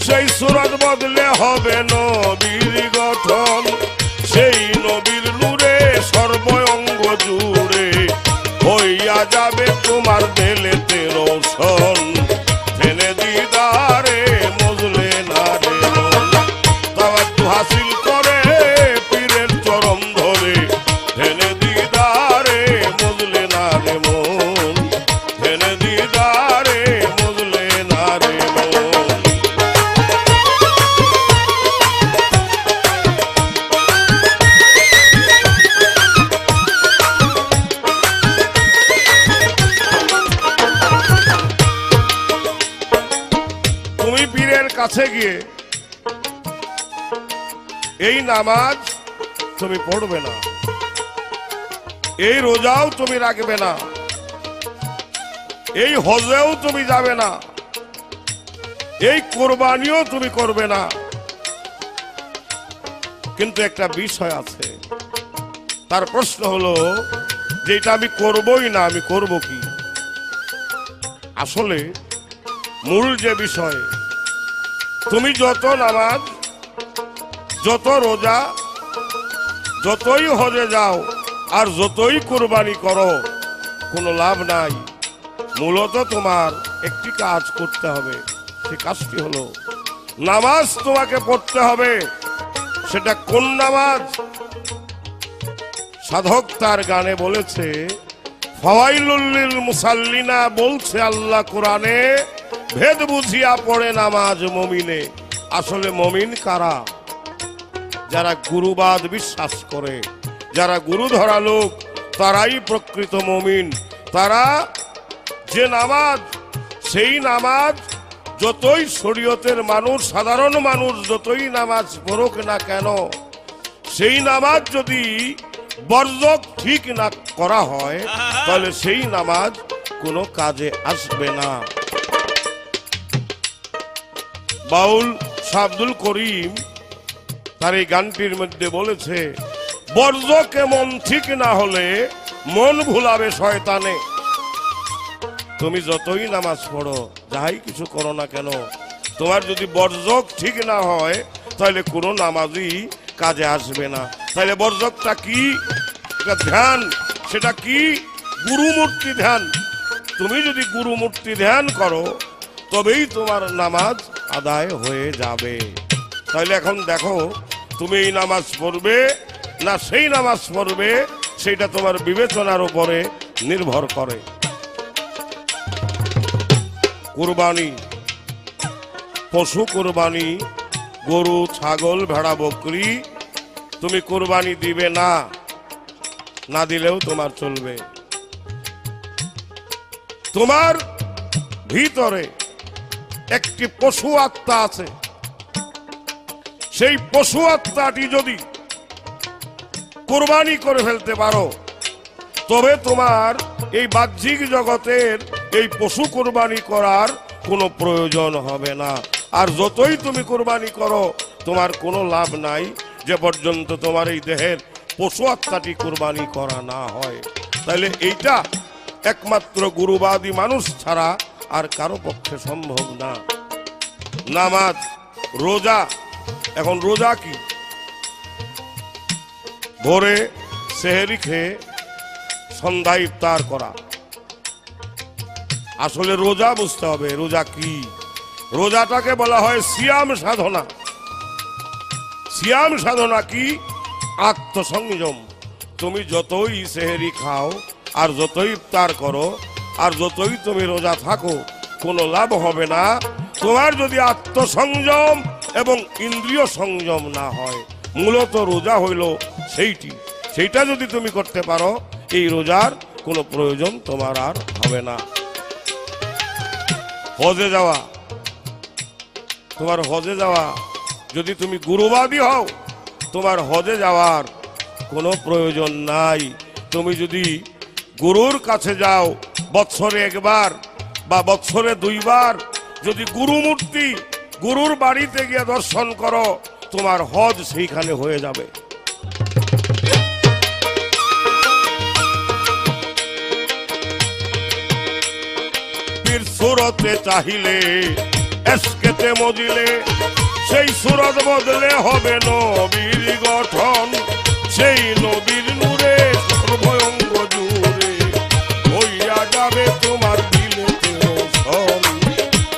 সেই সুরত বদলে হবে নবীর গঠন। সেই নবীর নূরে সর্ব অঙ্গ জুড়ে হইয়া যাবে তোমার দেলেতে রোশন। ধেনে দিদারে মজলে না রে মন। তাওয়াজ্জু হাসিল করে পীরের চরণ ধরে, ধেনে দিদারে মজলে না রে মন, ধেনে দিদারে মজলে না রে মন। তুমি পীরের কাছে গিয়ে এই নামাজ তুমি পড়বে না, এই রোজাও তুমি রাখবে না, এই হজেও তুমি যাবে না, এই কোরবানিও তুমি করবে না। কিন্তু একটা বিষয় আছে, তার প্রশ্ন হলো যে এটা আমি করবই না, আমি করব কি? আসলে মূল যে বিষয়, তুমি যত নামাজ, যত রোজা, যতই হজে যাও আর যতই কুরবানি করো, কোনো লাভ নাই। মূলত তোমার একটি কাজ করতে হবে, সেই কাজটি হলো নামাজ তোমাকে পড়তে হবে। সেটা কোন নামাজ? সাধক তার গানে বলেছে, ফাওয়াইলুল লিল মুসাল্লিনা, বলছে আল্লাহ কোরআনে, ভেদ বুঝিয়া পড়ে নামাজ মুমিনে। আসলে মুমিন কারা? যারা গুরুবাদ বিশ্বাস করে, যারা গুরু ধরা লোক, তারাই প্রকৃত মুমিন। তারা যে নামাজ, সেই নামাজ যতই শরীয়তের মানুষ, সাধারণ মানুষ যতই নামাজ পড়ুক না কেন, সেই নামাজ যদি বর্জক ঠিক না করা হয়, তাহলে সেই নামাজ কোনো কাজে আসবে না। বাউল শাহ আব্দুল করিম তার এই গানটির মধ্যে বলেছে, বর্জকে মন ঠিক না হলে মন ভুলাবে শয়তানে। তুমি যতই নামাজ পড়ো, যাই কিছু করো না কেন, তোমার যদি বর্জক ঠিক না হয় তাহলে কোনো নামাজই কাজে আসবে না। তাহলে বর্জকটা কি? এটা ধ্যান। সেটা কি? গুরুমূর্তি ধ্যান। তুমি যদি গুরুমূর্তি ধ্যান করো তবেই তোমার নামাজ আদায় হয়ে যাবে। তাহলে এখন দেখো, তুমি এই নামাজ পড়বে না সেই নামাজ পড়বে, সেটা তোমার বিবেচনার উপরে নির্ভর করে। কুরবানি, পশু কুরবানি, গরু, ছাগল, ভেড়া, বকরি তুমি কুরবানি দিবে না, না দিলেও তোমার চলবে। তোমার ভিতরে একটি পশু আত্মা আছে, সেই পশু আত্মাটি যদি কুরবানি করে ফেলতে পারো তবে তোমার এই বাহ্যিক জগতের এই পশু কুরবানি করার কোনো প্রয়োজন হবে না। আর যতই তুমি কুরবানি করো তোমার কোনো লাভ নাই যে পর্যন্ত তোমার এই দেহের পশু আত্মাটি কুরবানি করা না হয়। তাহলে এইটা একমাত্র গুরুবাদী মানুষ ছাড়া আর কারো পক্ষে সম্ভব না। নামাজ, রোজা। এখন রোজা কি? ভোরে সেহরি খেয়ে সন্ধ্যা ইফতার করা। আসলে রোজা বুঝতে হবে রোজা কি। রোজাটাকে বলা হয় সিয়াম সাধনা। সিয়াম সাধনা কি? আত্মসংযম। তুমি যতই সেহরি খাও আর যতই ইফতার করো আর যতই তুমি রোজা থাকো কোনো লাভ হবে না তোমার যদি আত্মসংযম এবং ইন্দ্রিয় সংযম না হয়। মূলত রোজা হইল সেইটা যদি তুমি করতে পারো এই রোজার কোনো প্রয়োজন তোমার আর হবে না। হজে যাওয়া, তোমার হজে যাওয়া, যদি তুমি গুরুবাদী হও তোমার হজে যাওয়ার কোনো প্রয়োজন নাই। তুমি যদি গুরুর কাছে যাও বৎসরে একবার বা বৎসরে দুইবার, যদি গুরুমূর্তি গুরুর বাড়িতে গিয়ে দর্শন করো তোমার হজ সেইখানে হয়ে যাবে। পীর সুরতে চাহিলে এসকেতে মজিলে সেই সুরত বদলে হবে নবীর গঠন। সেই নবীর নূরে সর্বঙ্গ জুড়ে হইয়া যাবে তোমার দিলেতে রোশন।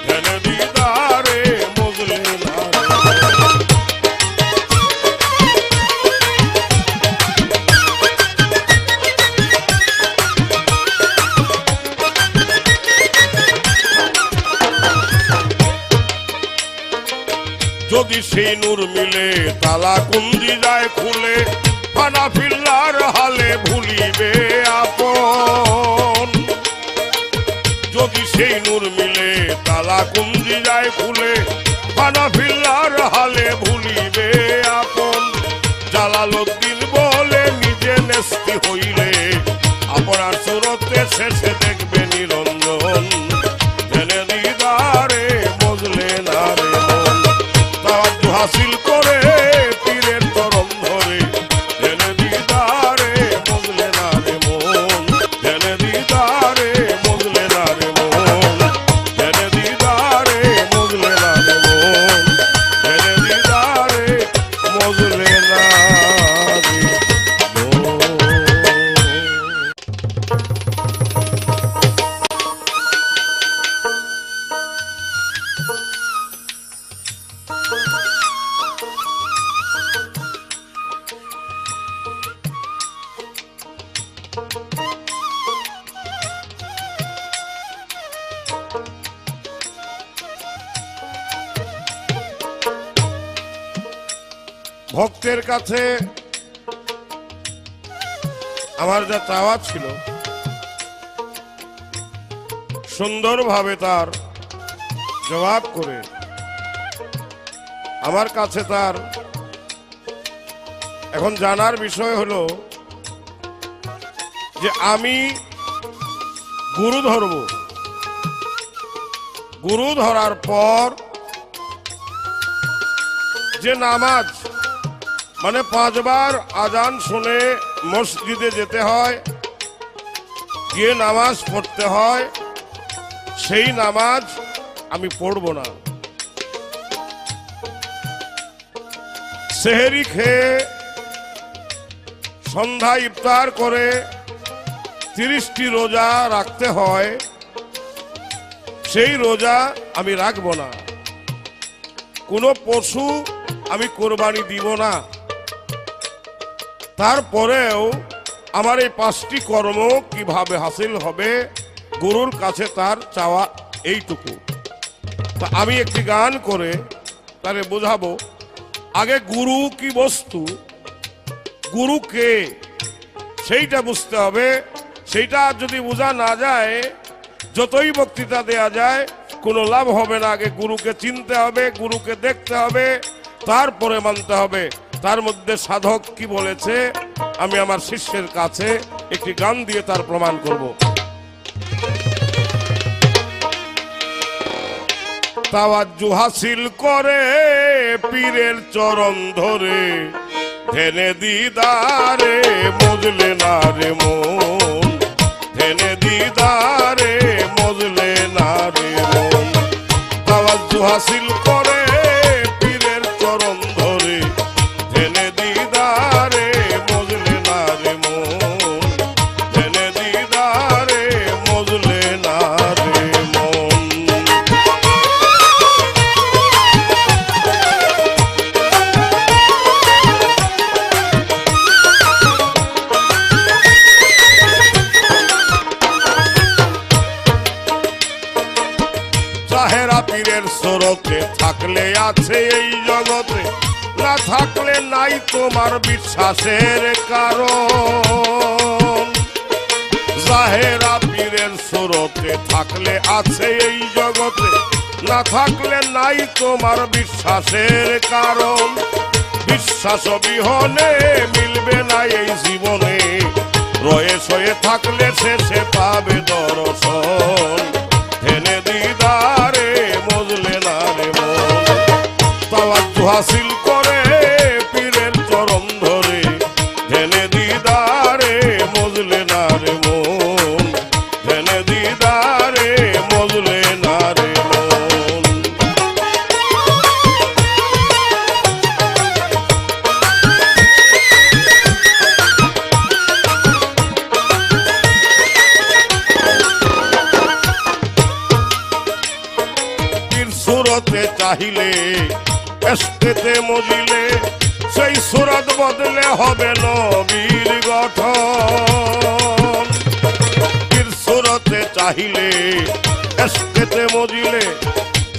ধ্যানে দিদারে মজলে না যদি সেই নূর মিলে তালা কুঞ্জি যায় খুলে ফানা ফিল্লার হালে ভুলিবে আপন। যদি সেই নূর মিলে তালা কুঞ্জি যায় খুলে ফানা ফিল্লার হালে ভুলিবে আপন। জালালউদ্দিন বলে নিজে নেস্তি হইলে আপনার সুরতে শেষে দেখবে নিরঞ্জন। জেনে দিদারে মজলে না রে মন হাসিল করে পীরের চরণ ধরে। জেনে দিদারে মজলে না রে মন, জেনে দিদারে মজলে না রে মন, জেনে দিদারে মজলে না রে মন, জেনে দিদারে মজলে না রে মন। ভক্তের কাছে আমার যা চাওয়া ছিল সুন্দরভাবে তার জবাব করে আমার কাছে তার এখন জানার বিষয় হলো যে আমি গুরু ধরব, গুরু ধরার পর যে নামাজ মানে 5 বার আজান শুনে মসজিদে যেতে হয় যে নামাজ পড়তে হয় সেই নামাজ আমি পড়ব না। সেহরি খেয়ে সন্ধ্যা ইফতার করে 30টি রোজা রাখতে হয়, সেই রোজা আমি রাখব না। কোনো পশু আমি কোরবানি দিব না। তারপরেও আমার এই 5টি কর্ম কিভাবে হাসিল হবে, গুরুর কাছে তার চাওয়া এইটুকু। তা আমি একটি গান করে তারে বোঝাবো। আগে গুরু কি বস্তু, গুরু কে, সেইটা বুঝতে হবে। সেইটা যদি বোঝা না যায়, যতই বক্তৃতা দেয়া যায় কোনো লাভ হবে না। আগে গুরুকে চিনতে হবে, গুরুকে দেখতে হবে, তারপরে মানতে হবে। তার মধ্যে সাধক কি বলেছে আমি আমার শিষ্যের কাছে একটি গান দিয়ে তার প্রমাণ করব। তাওয়াজ্জু হাসিল করে পীরের চরণ ধরে, ধেনে দিদারে মজলে না রে মন, ধেনে দিদারে মজলে না রে মন। তাওয়াজ্জু হাসিল করে পীরের চরণ ধরে, ধেনে দিদারে মজলে না রে মন, ধেনে দিদারে মজলে না রে মন। জাহেরা পীরের সুরতে থাকলে আছে এই জগতে, না থাকলে নাই তোমার বিশ্বাসের কারণ। জাহেরা পীরের সুরতে থাকলে আছে এই জগতে, না থাকলে নাই তোমার বিশ্বাসের কারণ। বিশ্বাস বিহনে মিলবে না এই জীবনে, রয়ে সয়ে থাকলে শেষে পাবে দর্শন। ধেনে দিদারে মজলে না রে মন। তাওয়াজ্জু হাসিল করে পীরের চরণ ধরে, ধেনে দিদারে মজলে না রে মন, ধেনে দিদারে মজলে না রে মন। সুরতে চাহিলে এস্তেতে মজিলে, সেই সুরত বদলে হবে নবীর গঠন। পীর সুরতে চাহিলে এস্তেতে মজিলে,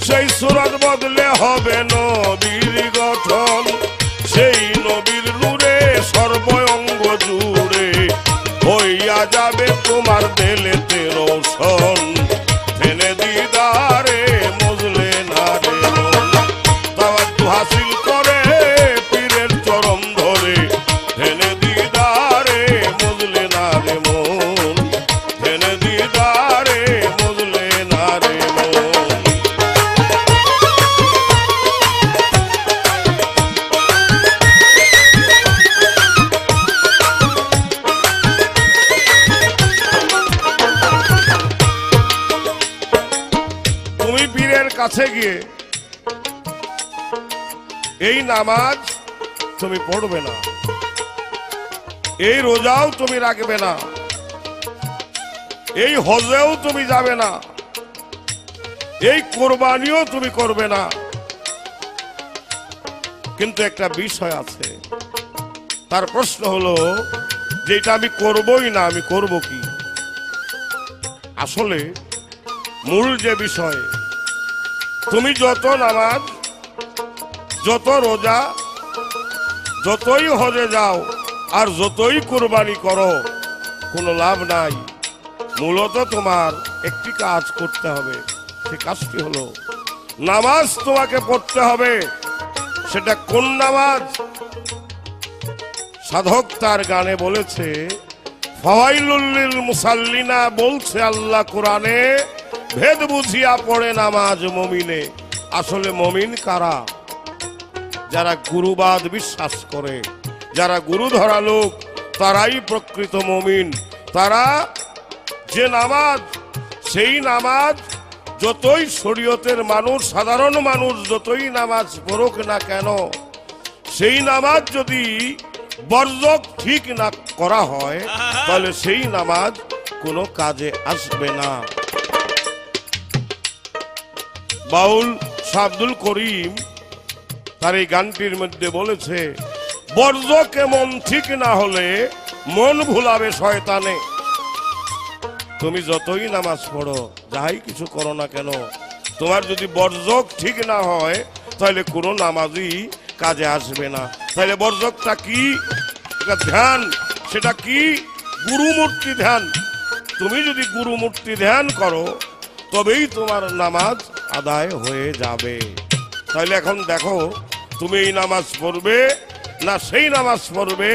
সেই সুরত বদলে হবে নবীর গঠন। সেই নবীর নূরে সর্ব অঙ্গ জুড়ে হইয়া যাবে তোমার দেলেতে রোশন। ধেনে দিদারে মজলে না রে মন। তাওয়াজ্জু হাসিল করে পীরের চরণ ধরে, ধেনে দিদারে মজলে না রে মন, ধেনে দিদারে মজলে না রে মন। তুমি পীরের কাছে গিয়ে এই নামাজ তুমি পড়বে না, এই রোজাও তুমি রাখবে না, এই হজেও তুমি যাবে না, এই কোরবানিও তুমি করবে না। কিন্তু একটা বিষয় আছে, তার প্রশ্ন হলো যে এটা আমি করবই না, আমি করব কি? আসলে মূল যে বিষয়, তুমি যত নামাজ, যত রোজা, যতই হজে যাও আর যতই কুরবানি করো, কোনো লাভ নাই। মূলত তোমার একটি কাজ করতে হবে, সে কাজটি হলো নামাজ তোমাকে পড়তে হবে। সেটা কোন নামাজ? সাধক তার গানে বলেছে, ফাওয়াইলুল লিল মুসাল্লিনা, বলছে আল্লাহ কোরআনে, ভেদ বুঝিয়া পড়ে নামাজ মুমিনে। আসলে মুমিন কারা? যারা গুরুবাদ বিশ্বাস করে, যারা গুরু ধরা লোক, তারাই প্রকৃত মুমিন। তারা যে নামাজ, সেই নামাজ যতই শরীয়তের মানুষ, সাধারণ মানুষ যতই নামাজ পড়ুক না কেন, সেই নামাজ যদি বর্জক ঠিক না করা হয় তাহলে সেই নামাজ কোনো কাজে আসবে না। বাউল শাহ আব্দুল করিম তার এই গানটির মধ্যে বলেছে, বর্জকে মন ঠিক না হলে মন ভুলাবে শয়তানে। তুমি যতই নামাজ পড়ো, যাই কিছু করো না কেন, তোমার যদি বর্জক ঠিক না হয় তাহলে কোনো নামাজই কাজে আসবে না। তাহলে বর্জকটা কি? এটা ধ্যান। সেটা কি? গুরুমূর্তি ধ্যান। তুমি যদি গুরুমূর্তি ধ্যান করো তবেই তোমার নামাজ আদায় হয়ে যাবে। তাহলে এখন দেখো, তুমি এই নামাজ পড়বে না সেই নামাজ পড়বে,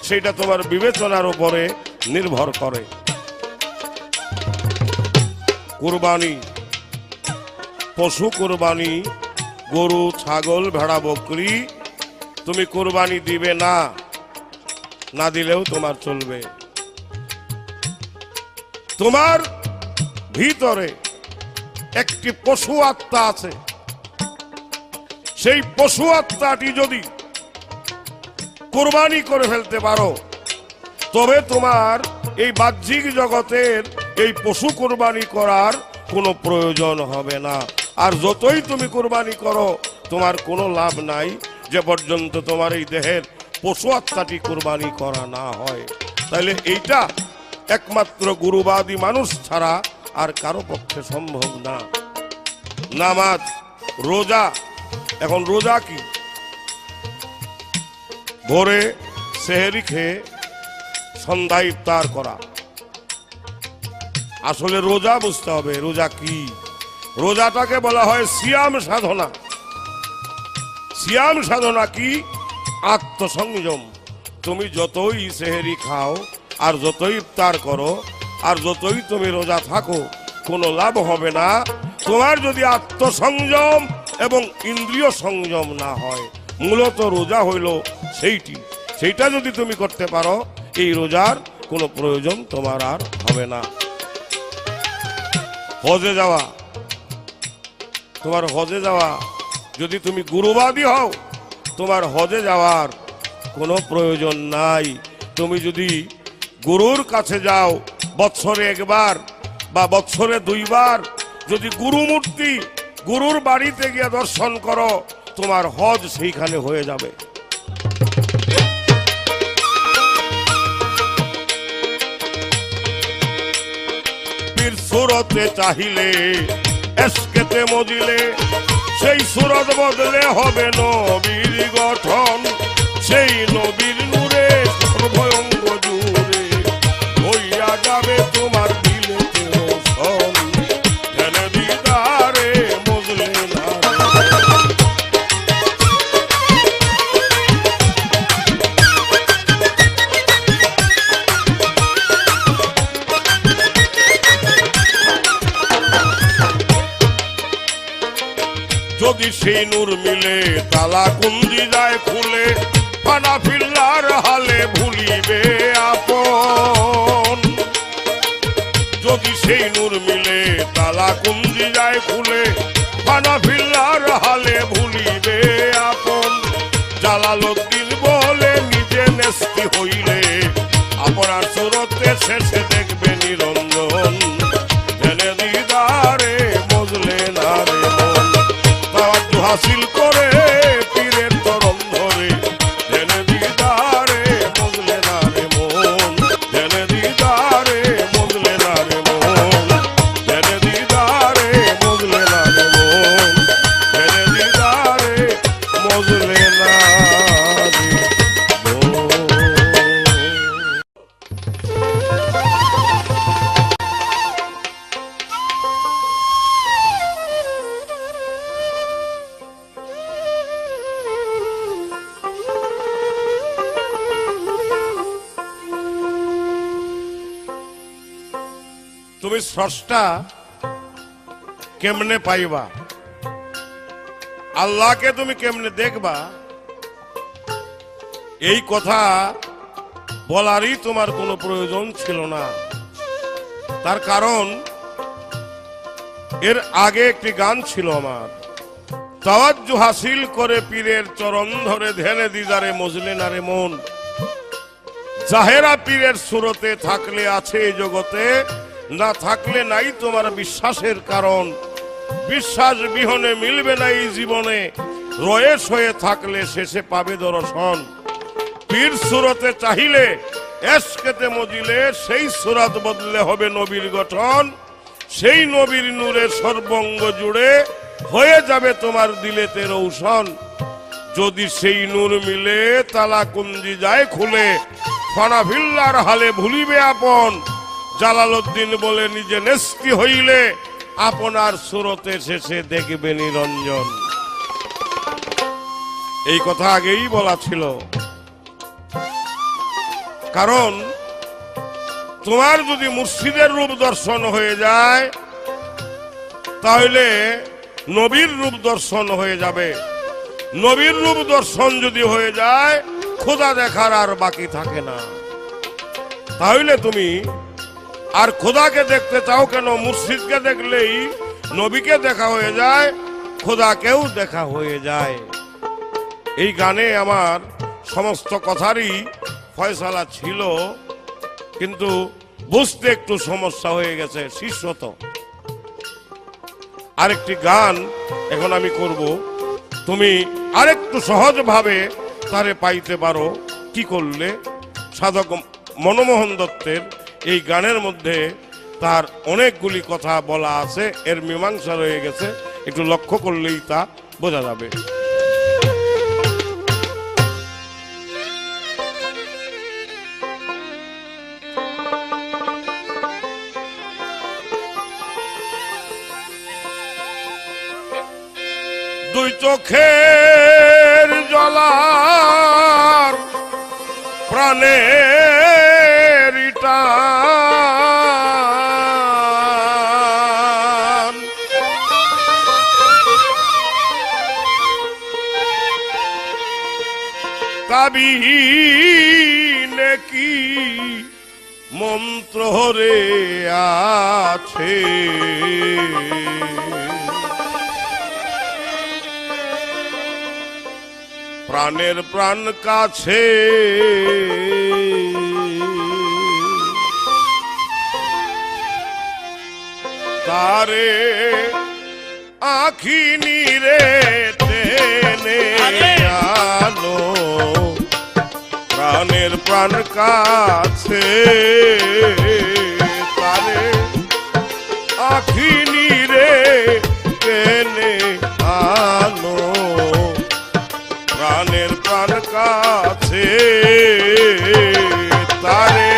সেটা তোমার বিবেচনার উপরে নির্ভর করে। কুরবানি, পশু কুরবানি, গরু, ছাগল, ভেড়া, বকরি তুমি কুরবানি দিবে না, না দিলেও তোমার চলবে। তোমার ভিতরে একটি পশু আত্মা আছে, সেই পশু আত্মাটি যদি কুরবানি করে ফেলতে পারো তবে তোমার এই বাহ্যিক জগতের এই পশু কুরবানি করার কোনো প্রয়োজন হবে না। আর যতই তুমি কুরবানি করো তোমার কোনো লাভ নাই যে পর্যন্ত তোমার এই দেহের পশু আত্মাটি কুরবানি করা না হয়। তাহলে এইটা একমাত্র গুরুবাদী মানুষ ছাড়া আর কারো পক্ষে সম্ভব না। নামাজ, রোজা। এখন রোজা কি? ভোরে সেহরি খেয়ে সন্ধ্যায় ইফতার করা। আসলে রোজা বুঝতে হবে রোজা কি। রোজাটাকে বলা হয় সিয়াম সাধনা। সিয়াম সাধনা কি? আত্মসংযম। তুমি যতই সেহরি খাও আর যতই ইফতার করো আর যতই তুমি রোজা থাকো কোনো লাভ হবে না তোমার যদি আত্মসংযম এবং ইন্দ্রিয় সংযম না হয়। মূলত রোজা হইল সেইটা যদি তুমি করতে পারো এই রোজার কোনো প্রয়োজন তোমার আর হবে না। হজে যাওয়া, তোমার হজে যাওয়া, যদি তুমি গুরুবাদী হও তোমার হজে যাওয়ার কোনো প্রয়োজন নাই। তুমি যদি গুরুর কাছে যাও বৎসরে একবার বা বৎসরে দুইবার, যদি গুরুমূর্তি গুরুর বাড়িতে গিয়ে দর্শন করো তোমার হজ সেইখানে হয়ে যাবে। পীর সুরতে চাহিলে এসকেতে মজিলে সেই সুরত বদলে হবে নবীর গঠন। সেই নবীর নূরে সর্বঙ্গ জুড়ে হইয়া যাবে তোমার দিলে রোশন। ধ্যানে দিদারে মজলে না। যদি সেই নূর মিলে তালা কুঞ্জি যায় খুলে ফানা ফিল্লার হালে ভুলিবে আপন। যদি সেই নূর মিলে তালা কুঞ্জি যায় খুলে ফানা ফিল্লার হালে ভুলিবে আপন। জালালউদ্দিন বলে নিজে নেস্তি হইলে আপনার সুরতে শেষে দেখবে নিরঞ্জন। জেনে দিদারে মজলে না রে মন। তাওয়াজ্জু হাসিল করে পীরের চরণ ধরে জেনে দিদারে মজলে না রে মন। জেনে দিদারে মজলে না রে মন। জেনে দিদারে মজলে না রে মন। জেনে দিদারে মজলে না রে মন। তুমি স্রষ্টা কেমনে পাইবা, আল্লাহকে তুমি কেমনে দেখবা, এই কথা বলারই তোমার কোনো প্রয়োজন ছিল না। তার কারণ এর আগে একটি গান ছিল আমার, তাওয়াজ্জু হাসিল করে পীরের চরণ ধরে ধ্যানে দিদারে মজলে নারে মন, জাহেরা পীরের সুরতে থাকলে আছে এই জগতে, না থাকলে নাই তোমার বিশ্বাসের কারণ, বিশ্বাস বিহনে মিলবে না এই জীবনে, রয়েস হয়ে থাকলে শেষে পাবে দর্শন। পীর সুরতে চাহিলে এশকেতে মজিলে সেই সুরাত বদলে হবে নবীর গঠন, সেই নবীর নূরে সর্বঙ্গ জুড়ে হয়ে যাবে তোমার দিলেতে রৌশন। যদি সেই নূর মিলে তালা কুঞ্জি যায় খুলে, ফানাফিল্লার হালে ভুলিবে আপন, জালালউদ্দিন বলে নিজে নেস্তি হইলে আপনার সুরতে শেষে দেখবে নিরঞ্জন। এই কথা আগেই বলা ছিল, কারণ তোমার যদি মুর্শিদের রূপ দর্শন হয়ে যায় তাহলে নবীর রূপ দর্শন হয়ে যাবে। নবীর রূপ দর্শন যদি হয়ে যায় খোদা দেখার আর বাকি থাকে না। তাহলে তুমি আর খোদাকে দেখতে চাও কেন? মুর্শিদকে দেখলেই নবীকে দেখা হয়ে যায়, খোদাকেও দেখা হয়ে যায়। এই গানে আমার সমস্ত কথারই ফয়সালা ছিল, কিন্তু বুঝতে একটু সমস্যা হয়ে গেছে। শিষ্যত আরেকটি গান এখন আমি করব, তুমি আরেকটু সহজভাবে তারে পাইতে পারো। কি করলে? সাধক মনমোহন দত্তের এই গানের মধ্যে তার অনেকগুলি কথা বলা আছে, এর মীমাংসা রয়ে গেছে, একটু লক্ষ্য করলেই তা বোঝা যাবে। দুই চোখের জলার প্রাণের টান, কাবিনে কি মন্ত্র রে আছে, প্রাণের প্রাণ কাছে তারে আখি নিরে টেনে আনো, প্রাণের প্রাণ কাছে তারে আখি নিরে টেনে আনো, প্রাণের প্রাণ কাছে তারে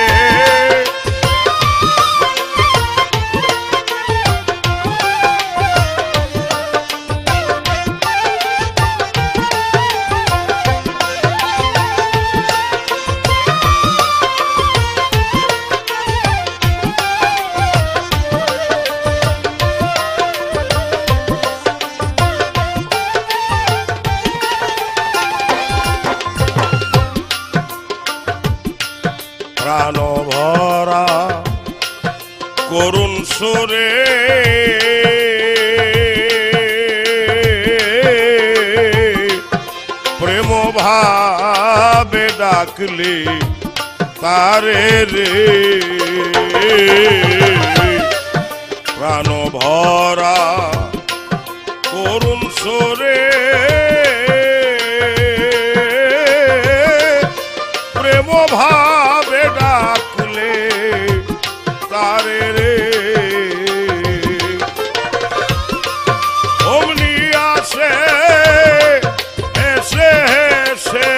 প্রাণ ভরা করুণ সুরে প্রেম ভাবে ডাকলে তারে রে, প্রাণ ভরা করুণ সুরে প্রেম ভাবে ডাকলে তারে রে, অমনি আসে এসে এসে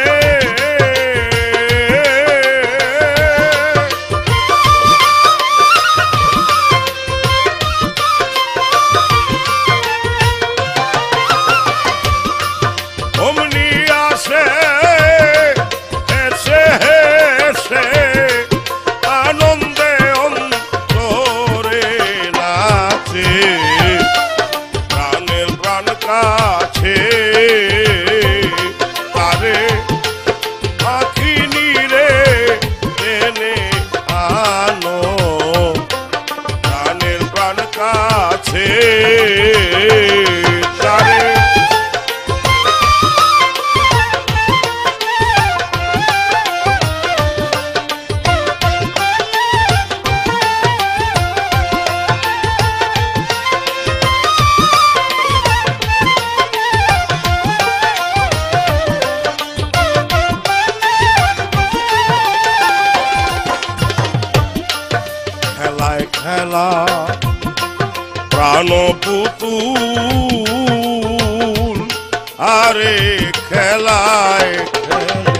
রে খেলায় খেলে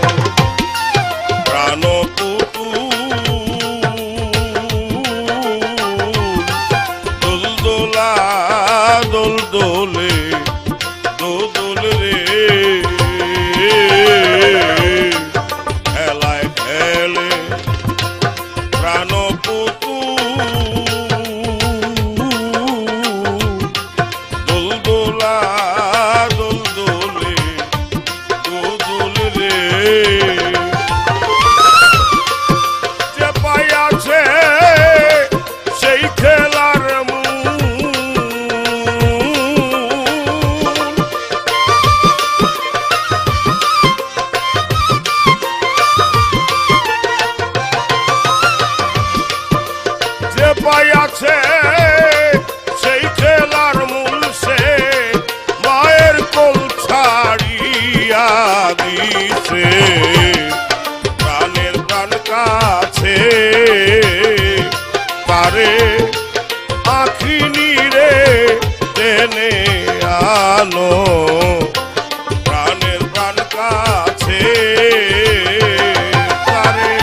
প্রাণ দোলদোলা দোলদোলে দোদোল রে খেলায় খেলে প্রাণ দোলদোলা দোলদোলে দোদোল রে যে পাইয়াছে সেই খেলার যে পাইয়াছে সেই খেলার মূল সে মায়ের কোল ছাড়িয়া দিছে প্রাণের প্রাণ কাছে পারে আখি নিরে টেনে আনো প্রাণের প্রাণ কাছে পারে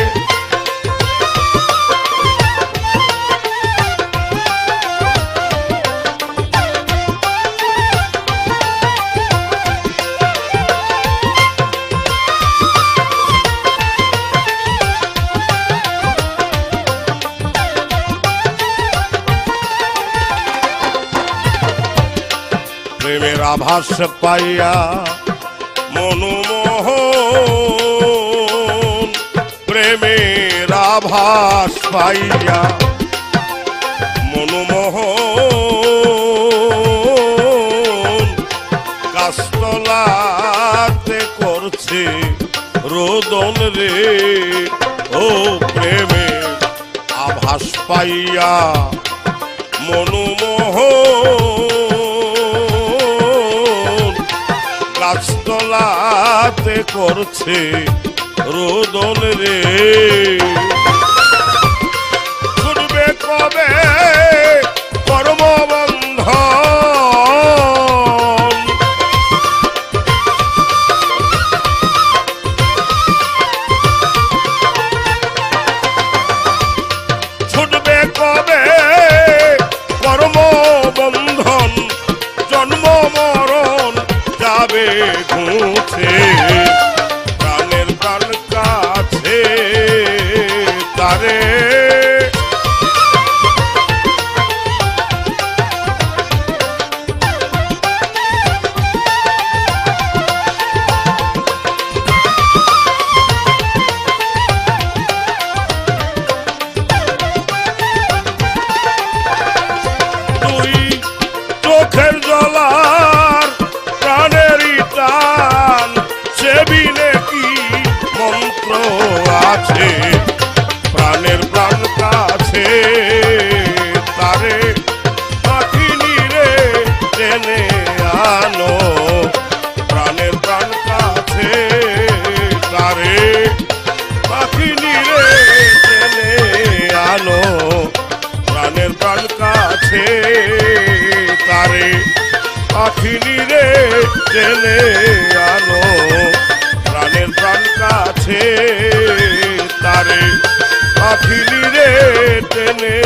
প্রেমের আভাস পাইয়া মনোমোহন প্রেমের আভাস পাইয়া মনোমোহন গাছতলাতে করছে রোদন রে ও প্রেমের আভাস পাইয়া মনোমোহন গাছতলাতে করছে রোদন রে শুনবে কবে কর্মবন্ধন ছুটবে কবে কর্মবন্ধন জন্ম মরণ যাবে ঘুছে প্রাণের প্রাণ কাছে তারে তুই চোখের জলার প্রাণেরই টান সেবিনে কি মন্ত্র আছে প্রাণের প্রাণ কাছে তারে আখি নিরে টেনে আনো প্রাণের প্রাণ কাছে তারে আখি নিরে টেনে আনো প্রাণের প্রাণ কাছে তারে আখি নিরে টেনে আনো প্রাণের প্রাণ কাছে তারে আখি নিরে টেনে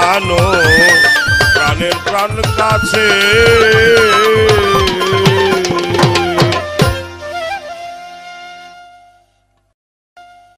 আনো প্রাণের প্রাণ কাছে